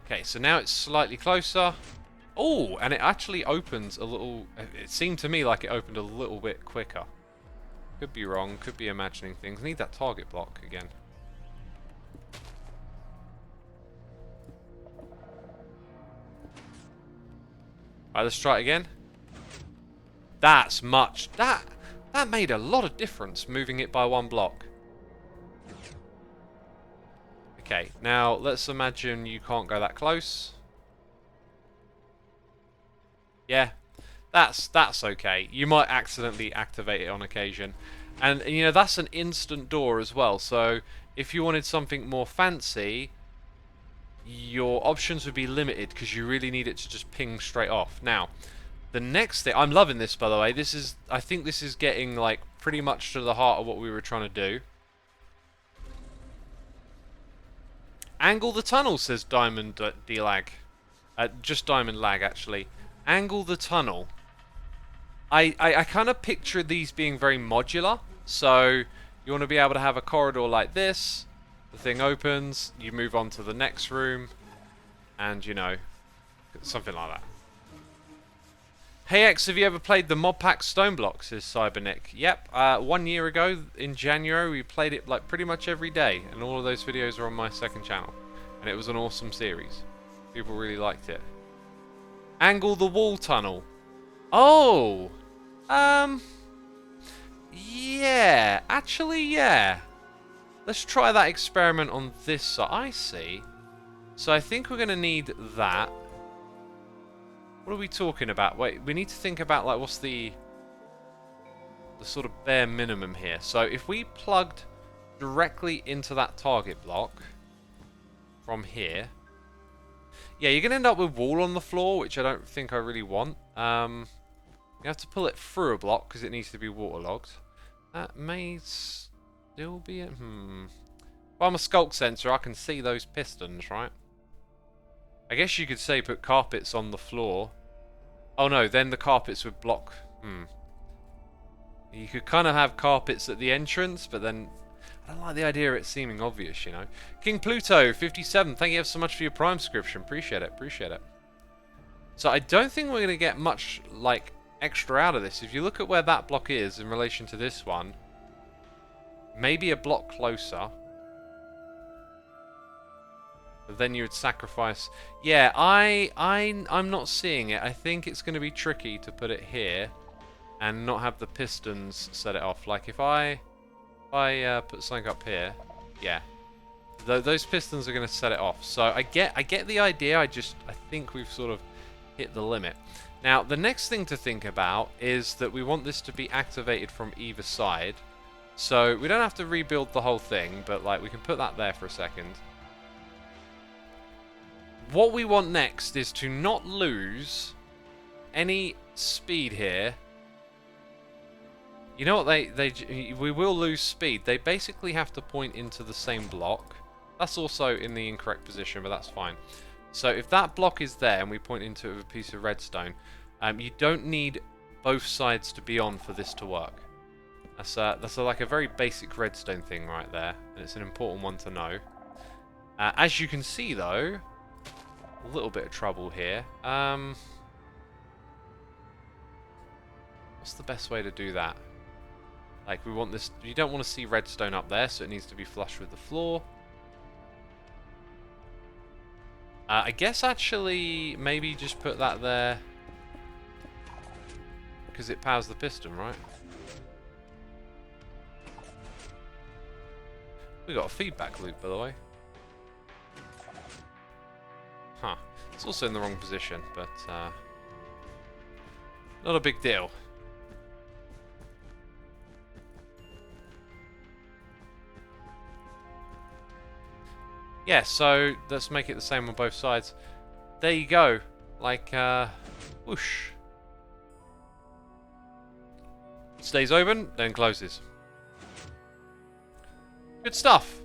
Okay, so now it's slightly closer. Oh, and it actually opens a little... It seemed to me like it opened a little bit quicker. Could be wrong, could be imagining things. Need that target block again. Alright, let's try it again. That's much. That made a lot of difference, moving it by 1 block. Okay, now let's imagine you can't go that close. Yeah, that's okay. You might accidentally activate it on occasion. And, you know, that's an instant door as well. So, if you wanted something more fancy... your options would be limited because you really need it to just ping straight off. Now, the next thing... I'm loving this, by the way. I think this is getting, like, pretty much to the heart of what we were trying to do. Angle the tunnel, says Diamond D-Lag. Just Diamond Lag, actually. Angle the tunnel. I kind of picture these being very modular. So, you want to be able to have a corridor like this... The thing opens, you move on to the next room, and, you know, something like that. Hey X, have you ever played the mod pack Stone Block, says Cybernick. Yep, 1 year ago, in January, we played it like pretty much every day, and all of those videos are on my second channel. And it was an awesome series. People really liked it. Angle the wall tunnel. Oh! Yeah, actually, yeah. Let's try that experiment on this side. I see. So I think we're going to need that. What are we talking about? Wait, we need to think about, like, what's the sort of bare minimum here. So if we plugged directly into that target block from here. Yeah, you're going to end up with wall on the floor, which I don't think I really want. You have to pull it through a block because it needs to be waterlogged. That may... still be it? Well, I'm a sculk sensor, I can see those pistons, right? I guess you could say put carpets on the floor. Oh no, then the carpets would block. You could kind of have carpets at the entrance, but then I don't like the idea of it seeming obvious, you know. King Pluto 57, thank you so much for your Prime subscription. Appreciate it, appreciate it. So I don't think we're going to get much like extra out of this. If you look at where that block is in relation to this one, maybe a block closer. But then you would sacrifice... Yeah, I'm not seeing it. I think it's going to be tricky to put it here and not have the pistons set it off. Like if I put something up here, yeah, those pistons are going to set it off. So I get the idea. I think we've sort of hit the limit. Now the next thing to think about is that we want this to be activated from either side. So we don't have to rebuild the whole thing, but like we can put that there for a second. What we want next is to not lose any speed here. You know what, we will lose speed. They basically have to point into the same block. That's also in the incorrect position, but that's fine. So if that block is there and we point into it with a piece of redstone, you don't need both sides to be on for this to work. That's like a very basic redstone thing right there, and it's an important one to know. As you can see though, a little bit of trouble here. What's the best way to do that? Like we want this, you don't want to see redstone up there, so it needs to be flush with the floor. I guess actually maybe just put that there because it powers the piston, right? We got a feedback loop, by the way. Huh. It's also in the wrong position, but not a big deal. Yeah, so let's make it the same on both sides. There you go. Like, whoosh. Stays open, then closes. Good stuff.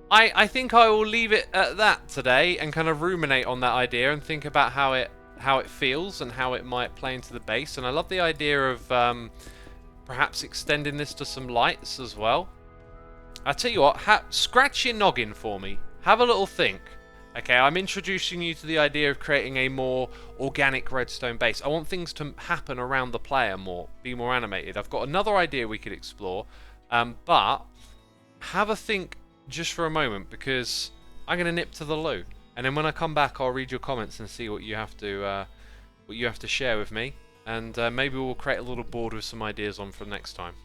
I think I will leave it at that today and kind of ruminate on that idea and think about how it feels and how it might play into the base. And I love the idea of perhaps extending this to some lights as well. I tell you what, scratch your noggin for me. Have a little think. Okay, I'm introducing you to the idea of creating a more organic redstone base. I want things to happen around the player more, be more animated. I've got another idea we could explore, but have a think just for a moment, because I'm going to nip to the loo, and then when I come back, I'll read your comments and see what you have to share with me, and maybe we'll create a little board with some ideas on for next time.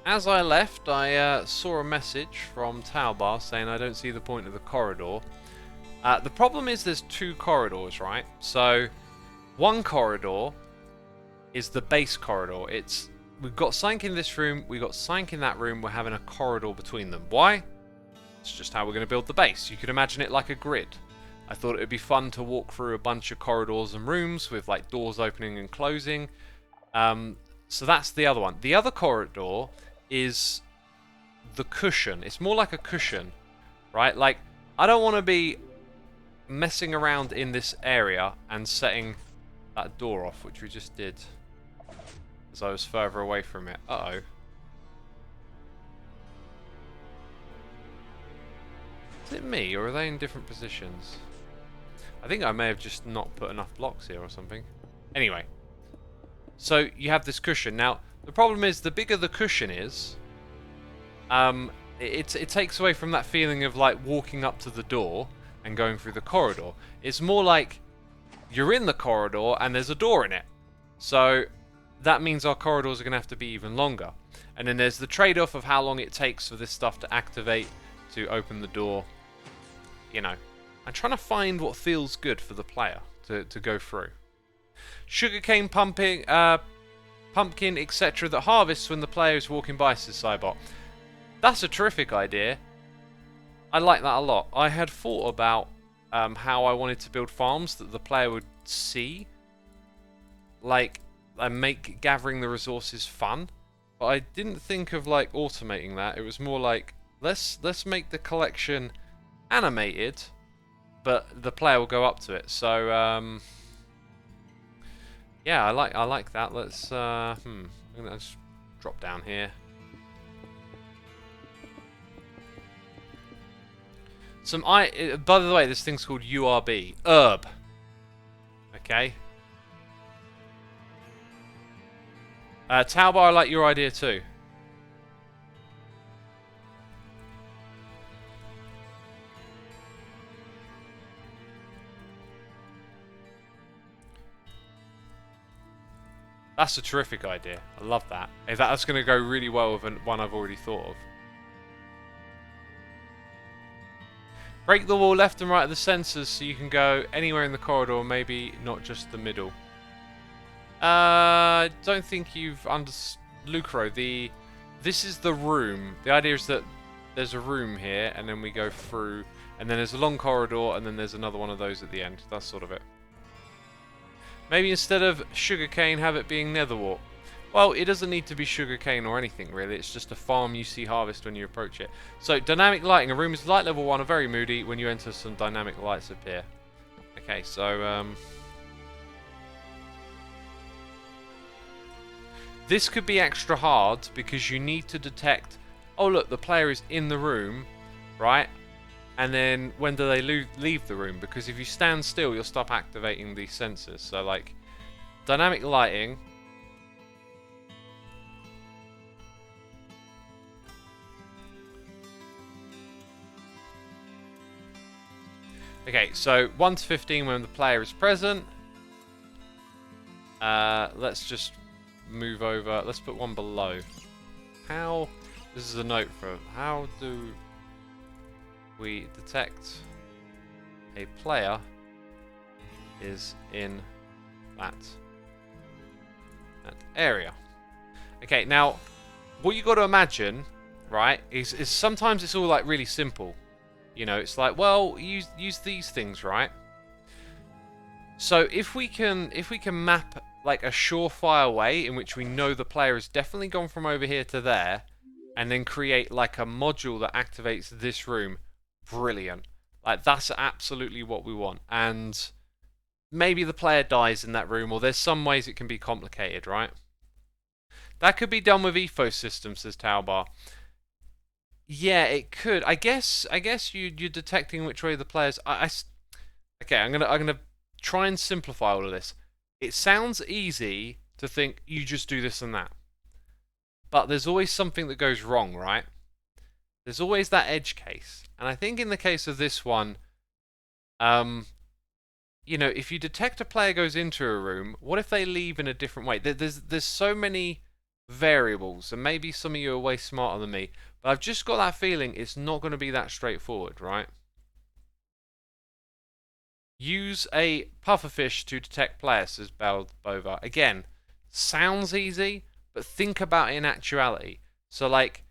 As I left, I saw a message from Talbar saying I don't see the point of the corridor. The problem is there's two corridors, right? So, one corridor is the base corridor. We've got something in this room, we've got something in that room, we're having a corridor between them. Why? It's just how we're going to build the base. You could imagine it like a grid. I thought it would be fun to walk through a bunch of corridors and rooms with like doors opening and closing. So that's the other one. The other corridor is the cushion. It's more like a cushion, right? Like, I don't want to be messing around in this area and setting that door off, which we just did as I was further away from it. Uh-oh. Is it me, or are they in different positions? I think I may have just not put enough blocks here or something. Anyway. So, you have this cushion. Now, the problem is, the bigger the cushion is, it takes away from that feeling of like walking up to the door and going through the corridor. It's more like you're in the corridor and there's a door in it. So that means our corridors are going to have to be even longer. And then there's the trade-off of how long it takes for this stuff to activate, to open the door. You know, I'm trying to find what feels good for the player to go through. Sugarcane pumping, pumpkin, etc. that harvests when the player is walking by, says Cybot. That's a terrific idea. I like that a lot. I had thought about how I wanted to build farms that the player would see, like, and make gathering the resources fun. But I didn't think of like automating that. It was more like let's make the collection animated, but the player will go up to it. So yeah, I like that. Let's I'm gonna just drop down here. By the way, this thing's called URB, herb. Okay. Taubar, I like your idea too. That's a terrific idea. I love that. That's going to go really well with one I've already thought of. Break the wall left and right of the sensors so you can go anywhere in the corridor, maybe not just the middle. Don't think you've understood, Lucro. This is the room. The idea is that there's a room here, and then we go through, and then there's a long corridor, and then there's another one of those at the end. That's sort of it. Maybe instead of sugarcane, have it being netherwort. Well, it doesn't need to be sugarcane or anything, really. It's just a farm you see harvest when you approach it. So, dynamic lighting. A room is light level 1 or very moody. When you enter, some dynamic lights appear. Okay, so, this could be extra hard because you need to detect, oh look, the player is in the room, right? And then when do they leave the room? Because if you stand still, you'll stop activating these sensors. So like, dynamic lighting. Okay, so 1 to 15 when the player is present. Let's just move over. Let's put one below. How? This is a note for how do we detect a player is in that area. Okay, now what you got to imagine, right, is sometimes it's all like really simple. You know, it's like, well, use these things, right? So if we can map like a surefire way in which we know the player has definitely gone from over here to there, and then create like a module that activates this room, brilliant. Like, that's absolutely what we want. And maybe the player dies in that room, or there's some ways it can be complicated, right? That could be done with ethos system, says Taubar. Yeah, it could. I guess you're detecting which way the players. Okay, I'm gonna try and simplify all of this. It sounds easy to think you just do this and that, but there's always something that goes wrong, right? There's always that edge case, and I think in the case of this one, you know, if you detect a player goes into a room, what if they leave in a different way? There's so many variables, and maybe some of you are way smarter than me, but I've just got that feeling it's not going to be that straightforward, right? Use a pufferfish to detect players, says Bova. Again, sounds easy, but think about it in actuality. So, like,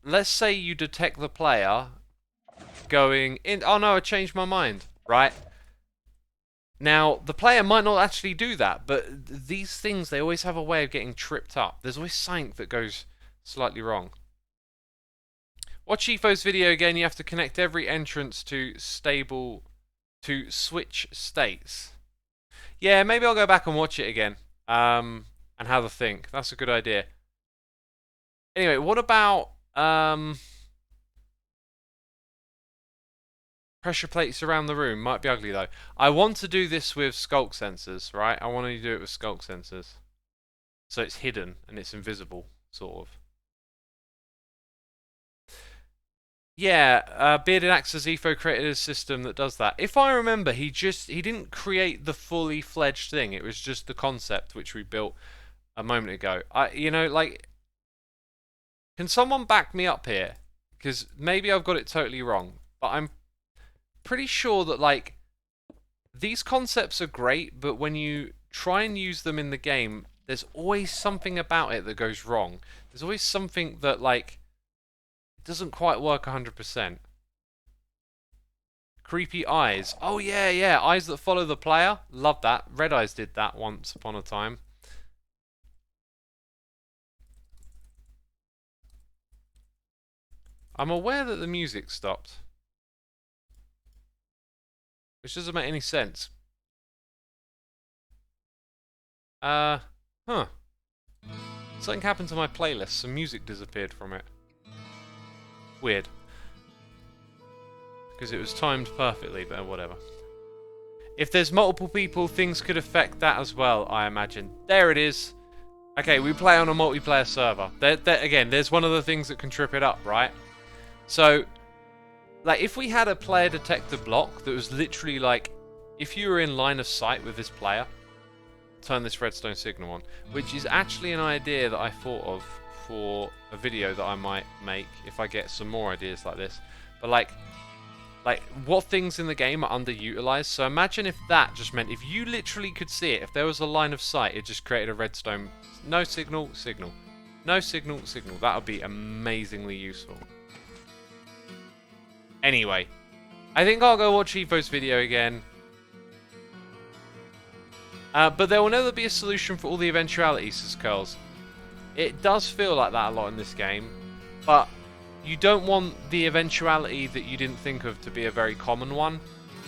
let's say you detect the player going in. Oh no, I changed my mind, right? Now, the player might not actually do that, but these things, they always have a way of getting tripped up. There's always something that goes slightly wrong. Watch Efo's video again. You have to connect every entrance to switch states. Yeah, maybe I'll go back and watch it again and have a think. That's a good idea. Anyway, what about pressure plates around the room? Might be ugly though. I want to do this with skulk sensors, right? I want to do it with skulk sensors. So it's hidden and it's invisible, sort of. Yeah, Bearded Axe's Efo created a system that does that. If I remember, he didn't create the fully fledged thing. It was just the concept which we built. a moment ago. You know, like, can someone back me up here? Because maybe I've got it totally wrong, but I'm pretty sure that, like, these concepts are great, but when you try and use them in the game, there's always something about it that goes wrong. There's always something that, like, doesn't quite work 100%. Creepy eyes. Oh, yeah, yeah. Eyes that follow the player. Love that. Red Eyes did that once upon a time. I'm aware that the music stopped, which doesn't make any sense. Huh. Something happened to my playlist. Some music disappeared from it. Weird. Because it was timed perfectly, but whatever. If there's multiple people, things could affect that as well, I imagine. There it is. Okay, we play on a multiplayer server. Again, there's one of the things that can trip it up, right? So, like, if we had a player detector block that was literally like, if you were in line of sight with this player, turn this redstone signal on, which is actually an idea that I thought of for a video that I might make if I get some more ideas like this. But like what things in the game are underutilized. So imagine if that just meant if you literally could see it, if there was a line of sight, it just created a redstone, no signal, signal, no signal, signal. That would be amazingly useful. Anyway, I think I'll go watch Evo's video again. But there will never be a solution for all the eventualities, says Curls. It does feel like that a lot in this game, but you don't want the eventuality that you didn't think of to be a very common one.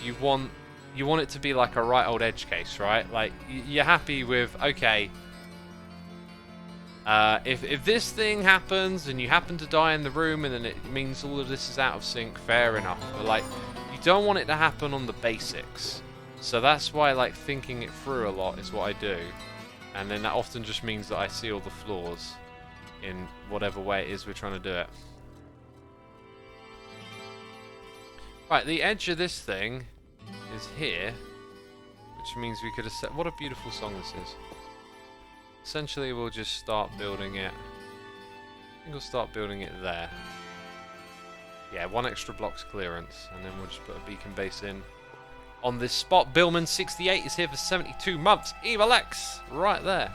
You want it to be like a right old edge case, right? Like, you're happy with, okay, if this thing happens and you happen to die in the room and then it means all of this is out of sync, fair enough. But like, you don't want it to happen on the basics. So that's why, like, thinking it through a lot is what I do. And then that often just means that I see all the flaws in whatever way it is we're trying to do it. Right, the edge of this thing is here, which means we could have set... What a beautiful song this is. Essentially, we'll just start building it. I think we'll start building it there. Yeah, 1 extra block's clearance, and then we'll just put a beacon base in on this spot. Billman68 is here for 72 months. Evil X, right there.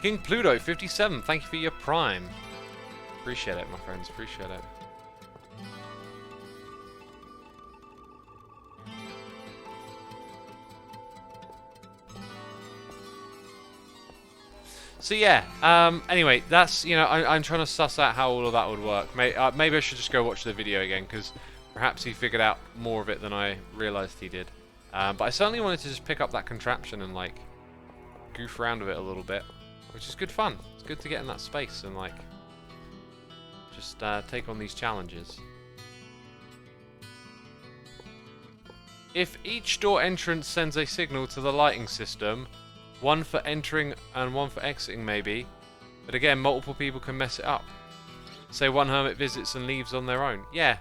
King Pluto 57, thank you for your prime. Appreciate it, my friends, appreciate it. So yeah, anyway, that's, you know, I'm trying to suss out how all of that would work. Maybe I should just go watch the video again, because perhaps he figured out more of it than I realised he did. But I certainly wanted to just pick up that contraption and, like, goof around with it a little bit, which is good fun. It's good to get in that space and, like, just take on these challenges. If each door entrance sends a signal to the lighting system, one for entering and one for exiting maybe, but again, multiple people can mess it up. Say one hermit visits and leaves on their own. Yeah.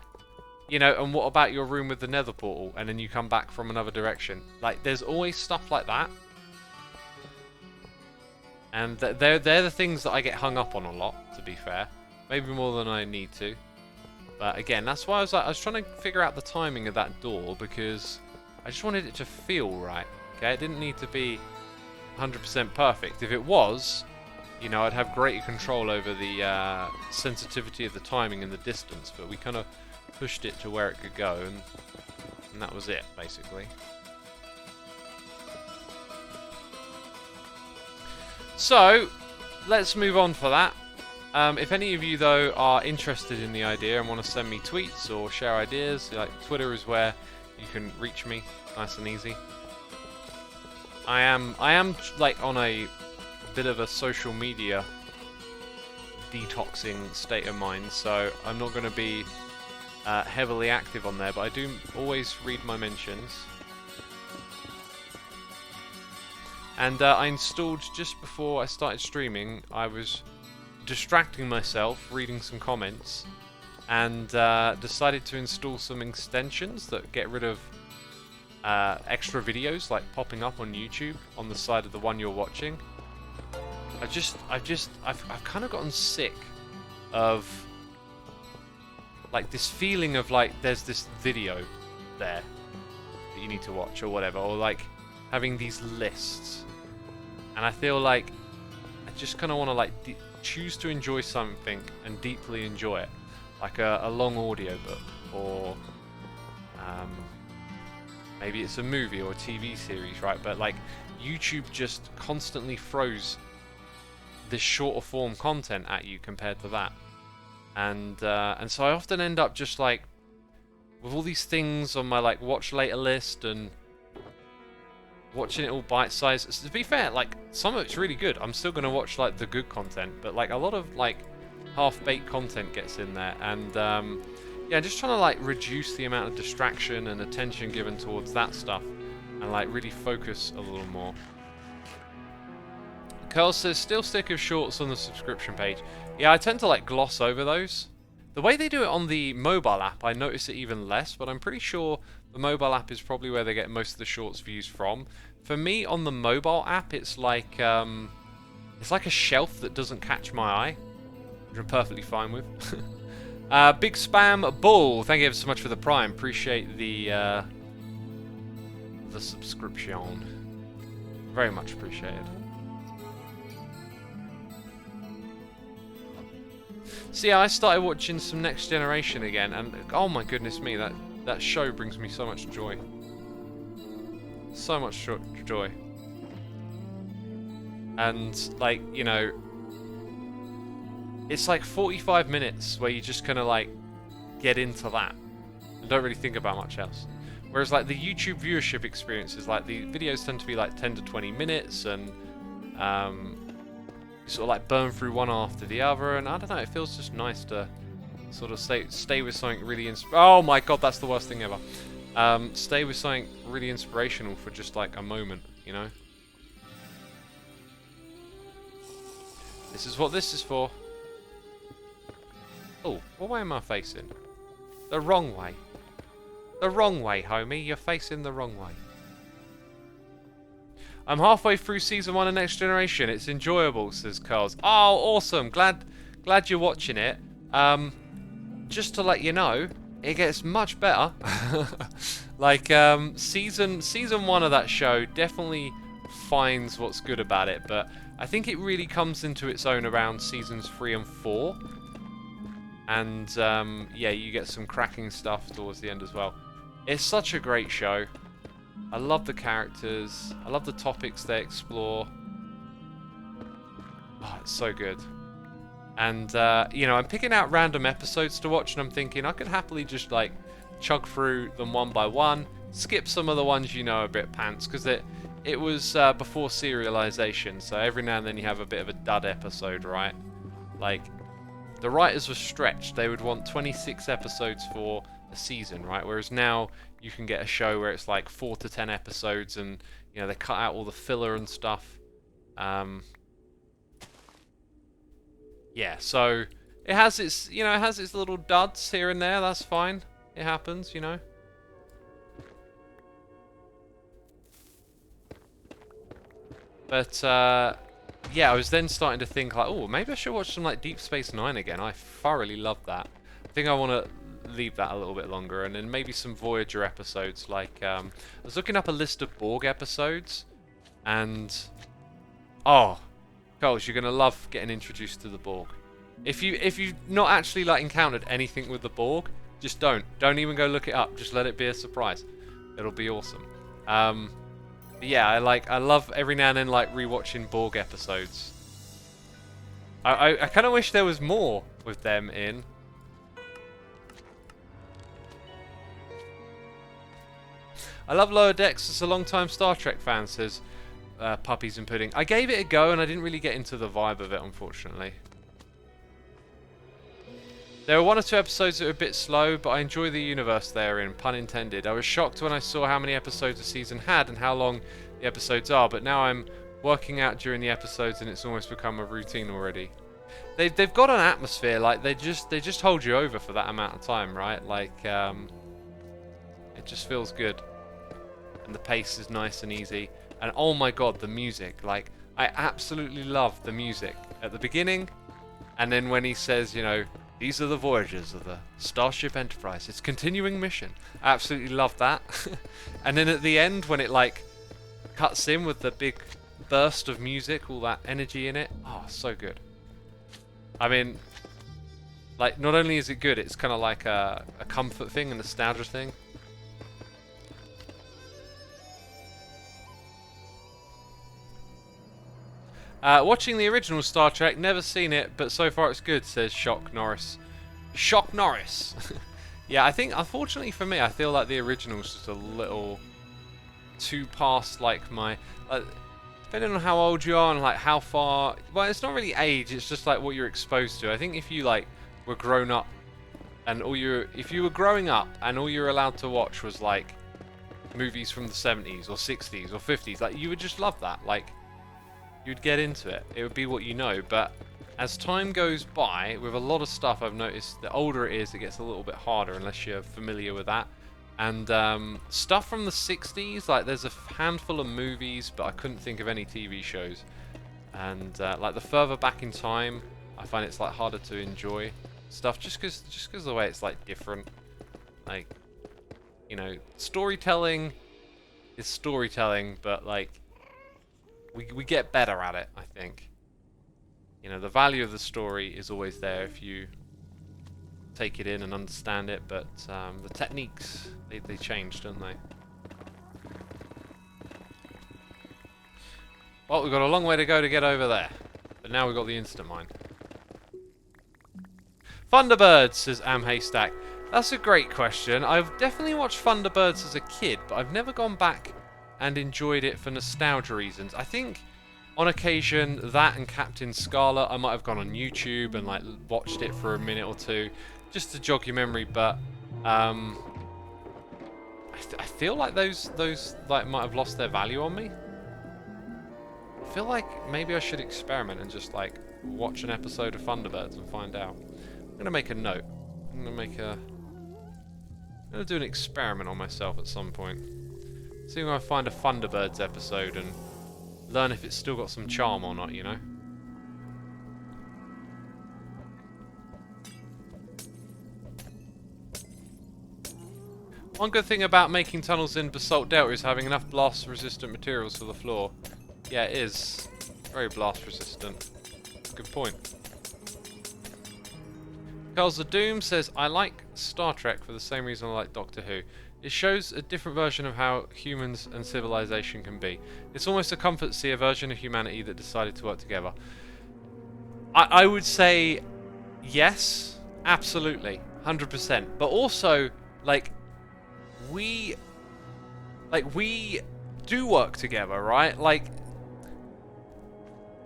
You know, and what about your room with the nether portal and then you come back from another direction? Like, there's always stuff like that. And they're the things that I get hung up on a lot, to be fair. Maybe more than I need to. But again, that's why I was trying to figure out the timing of that door, because I just wanted it to feel right. Okay, it didn't need to be 100% perfect. If it was, you know, I'd have greater control over the sensitivity of the timing and the distance, but we kind of pushed it to where it could go, and that was it, basically. So, let's move on for that. If any of you, though, are interested in the idea and want to send me tweets or share ideas, like, Twitter is where you can reach me nice and easy. I am like on a bit of a social media detoxing state of mind, so I'm not going to be heavily active on there, but I do always read my mentions. And I installed, just before I started streaming, I was distracting myself reading some comments, and decided to install some extensions that get rid of extra videos like popping up on YouTube on the side of the one you're watching. I've kind of gotten sick of like this feeling of like there's this video there that you need to watch or whatever, or like having these lists, and I feel like I just kind of want to like choose to enjoy something and deeply enjoy it, like a long audiobook, or maybe it's a movie or a TV series, right? But like YouTube just constantly throws this shorter form content at you compared to that, and so I often end up just like with all these things on my like watch later list and watching it all bite sized. To be fair, like some of it's really good. I'm still gonna watch like the good content, but like a lot of like half-baked content gets in there, and yeah, just trying to like reduce the amount of distraction and attention given towards that stuff, and like really focus a little more. Curl says, still stick with shorts on the subscription page. Yeah, I tend to like gloss over those. The way they do it on the mobile app, I notice it even less, but I'm pretty sure the mobile app is probably where they get most of the shorts views from. For me, on the mobile app, it's like a shelf that doesn't catch my eye, which I'm perfectly fine with. Big Spam Bull, thank you ever so much for the Prime. Appreciate the subscription. Very much appreciated. So yeah, I started watching some Next Generation again, and oh my goodness me, that show brings me so much joy. So much joy. And like, you know, it's like 45 minutes where you just kind of like get into that and don't really think about much else. Whereas like the YouTube viewership experience is like the videos tend to be like 10 to 20 minutes, and you sort of like burn through one after the other, and I don't know, it feels just nice to sort of stay with something really oh my god, that's the worst thing ever. Stay with something really inspirational for just like a moment, you know? This is what this is for. Oh, what way am I facing? The wrong way. The wrong way, homie. You're facing the wrong way. I'm halfway through Season 1 of Next Generation. It's enjoyable, says Carls. Oh, awesome. Glad you're watching it. Just to let you know, it gets much better. Like, Season 1 of that show definitely finds what's good about it, but I think it really comes into its own around Seasons 3 and 4. And, yeah, you get some cracking stuff towards the end as well. It's such a great show. I love the characters. I love the topics they explore. Oh, it's so good. And, you know, I'm picking out random episodes to watch, and I'm thinking I could happily just, like, chug through them one by one, skip some of the ones you know a bit pants, because it was before serialization, so every now and then you have a bit of a dud episode, right? Like, the writers were stretched. They would want 26 episodes for a season, right? Whereas now you can get a show where it's like 4 to 10 episodes, and you know they cut out all the filler and stuff. Yeah, so it has its, you know, it has its little duds here and there. That's fine. It happens, you know. But yeah, I was then starting to think like, oh, maybe I should watch some like Deep Space Nine again. I thoroughly loved that. I think I want to leave that a little bit longer, and then maybe some Voyager episodes. Like, I was looking up a list of Borg episodes, and oh, Coles, you're gonna love getting introduced to the Borg. If you've not actually like encountered anything with the Borg, just don't even go look it up. Just let it be a surprise. It'll be awesome. Yeah, I love every now and then like rewatching Borg episodes. I kind of wish there was more with them in. I love Lower Decks as a long-time Star Trek fan, says Puppies and Pudding. I gave it a go and I didn't really get into the vibe of it, unfortunately. There were 1 or 2 episodes that were a bit slow, but I enjoy the universe they're in, pun intended. I was shocked when I saw how many episodes a season had and how long the episodes are, but now I'm working out during the episodes and it's almost become a routine already. They've got an atmosphere, like they just hold you over for that amount of time, right? Like it just feels good. And the pace is nice and easy. And oh my god, the music, like I absolutely love the music at the beginning, and then when he says, you know, these are the voyages of the Starship Enterprise, its continuing mission. I absolutely love that. And then at the end, when it like cuts in with the big burst of music, all that energy in it, oh, so good. I mean, like, not only is it good, it's kind of like a comfort thing, a nostalgia thing. Watching the original Star Trek, never seen it, but so far it's good, says Shock Norris. Shock Norris! Yeah, I think, unfortunately for me, I feel like the original's just a little too past, like, my... depending on how old you are and, like, how far... Well, it's not really age, it's just, like, what you're exposed to. I think if you, like, were grown up, and if you were growing up, and all you were allowed to watch was, like, movies from the 70s, or 60s, or 50s, like, you would just love that, like... You'd get into it. It would be what you know. But as time goes by, with a lot of stuff, I've noticed the older it is, it gets a little bit harder unless you're familiar with that. And stuff from the 60s, like there's a handful of movies, but I couldn't think of any TV shows. And like the further back in time, I find it's like harder to enjoy stuff just because of the way it's like different. Like, you know, storytelling is storytelling, but like. We get better at it, I think. You know, the value of the story is always there if you take it in and understand it, but the techniques, they change, don't they? Well, we've got a long way to go to get over there, but now we've got the instant mine. Thunderbirds, says Am Haystack. That's a great question. I've definitely watched Thunderbirds as a kid, but I've never gone back and enjoyed it for nostalgia reasons. I think on occasion that and Captain Scarlet, I might have gone on YouTube and like watched it for a minute or two just to jog your memory, but I feel like those like might have lost their value on me. I feel like maybe I should experiment and just like watch an episode of Thunderbirds and find out. I'm gonna make a note. I'm gonna do an experiment on myself at some point. See if I find a Thunderbirds episode and learn if it's still got some charm or not, you know? One good thing about making tunnels in Basalt Delta is having enough blast-resistant materials for the floor. Yeah, it is. Very blast-resistant. Good point. Carls the Doom says, I like Star Trek for the same reason I like Doctor Who. It shows a different version of how humans and civilization can be. It's almost a comfort to see a version of humanity that decided to work together. I would say yes, absolutely, 100%. But also, like we do work together, right? Like,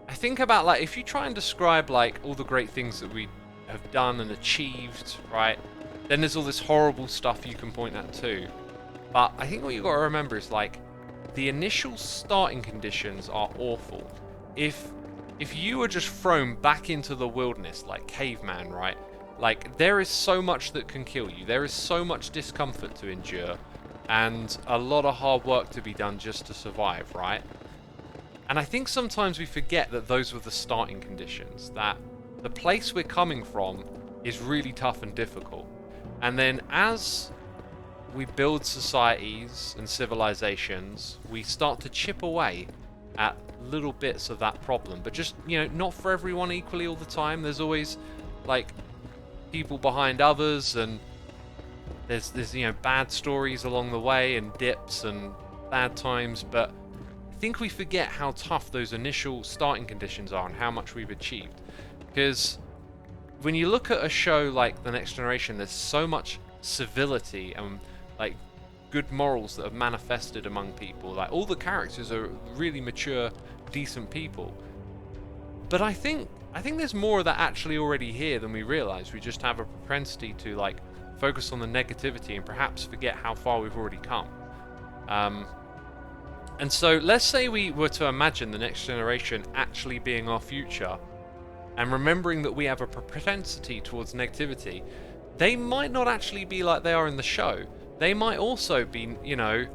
I think about like if you try and describe like all the great things that we have done and achieved, right? Then there's all this horrible stuff you can point at too. But I think what you've got to remember is like the initial starting conditions are awful. If you were just thrown back into the wilderness like caveman, right? Like there is so much that can kill you. There is so much discomfort to endure and a lot of hard work to be done just to survive, right? And I think sometimes we forget that those were the starting conditions, that the place we're coming from is really tough and difficult. And then as we build societies and civilizations, we start to chip away at little bits of that problem. But just, you know, not for everyone equally all the time. There's always, like, people behind others, and there's you know, bad stories along the way, and dips and bad times. But I think we forget how tough those initial starting conditions are and how much we've achieved. Because when you look at a show like The Next Generation, there's so much civility and like good morals that have manifested among people. Like all the characters are really mature, decent people. But I think there's more of that actually already here than we realize. We just have a propensity to like focus on the negativity and perhaps forget how far we've already come. And so let's say we were to imagine The Next Generation actually being our future, and remembering that we have a propensity towards negativity. They might not actually be like they are in the show. They might also be, you know,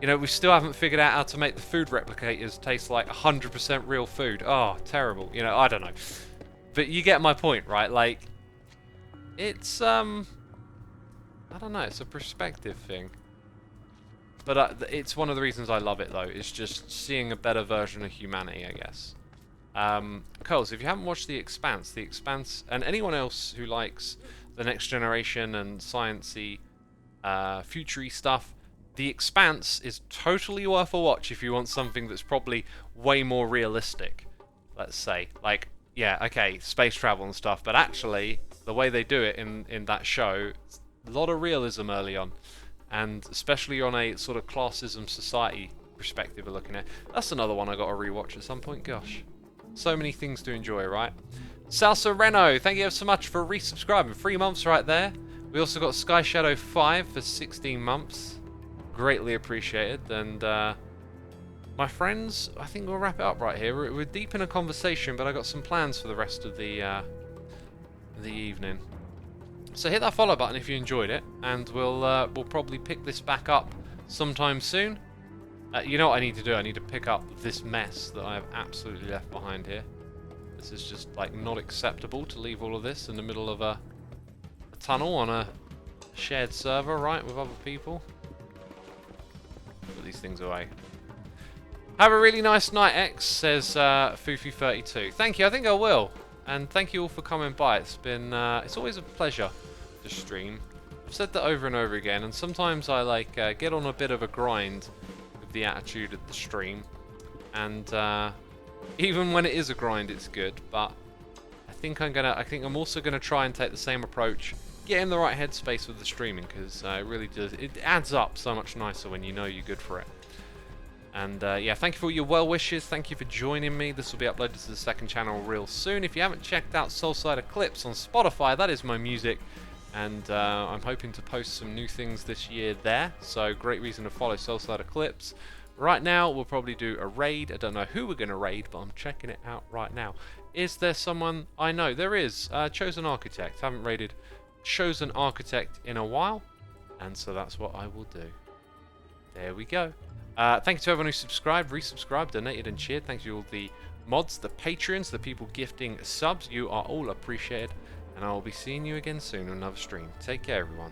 You know, we still haven't figured out how to make the food replicators taste like 100% real food. Oh, terrible. You know, I don't know. But you get my point, right? Like, it's, I don't know, it's a perspective thing. But it's one of the reasons I love it, though. It's just seeing a better version of humanity, I guess. Coles, if you haven't watched The Expanse, and anyone else who likes the Next Generation and sciencey, future-y stuff, The Expanse is totally worth a watch if you want something that's probably way more realistic, let's say. Like, yeah, okay, space travel and stuff, but actually, the way they do it in that show, a lot of realism early on. And especially on a sort of classism society perspective of looking at. That's another one I got to rewatch at some point. Gosh, so many things to enjoy, right? Salsa Reno, thank you ever so much for resubscribing. 3 months right there. We also got Sky Shadow 5 for 16 months. Greatly appreciated. And my friends, I think we'll wrap it up right here. We're deep in a conversation, but I got some plans for the rest of the evening. So hit that follow button if you enjoyed it, and we'll probably pick this back up sometime soon. You know what I need to do? I need to pick up this mess that I have absolutely left behind here. This is just like not acceptable to leave all of this in the middle of a tunnel on a shared server, right, with other people. Put these things away. Have a really nice night, X, says Fufu32. Thank you, I think I will. And thank you all for coming by. It's been, it's always a pleasure to stream. I've said that over and over again, and sometimes I like get on a bit of a grind with the attitude at the stream. And even when it is a grind, it's good. But I think I'm also gonna try and take the same approach, get in the right headspace with the streaming, because it really does. It adds up so much nicer when you know you're good for it. And yeah, thank you for all your well wishes. Thank you for joining me. This will be uploaded to the second channel real soon. If you haven't checked out Soulside Eclipse on Spotify, that is my music. And I'm hoping to post some new things this year there. So great reason to follow Soulside Eclipse. Right now, we'll probably do a raid. I don't know who we're going to raid, but I'm checking it out right now. Is there someone I know? There is. Chosen Architect. Haven't raided Chosen Architect in a while. And so that's what I will do. There we go. Thank you to everyone who subscribed, resubscribed, donated and cheered. Thank you to all the mods, the patrons, the people gifting subs. You are all appreciated. And I will be seeing you again soon on another stream. Take care, everyone.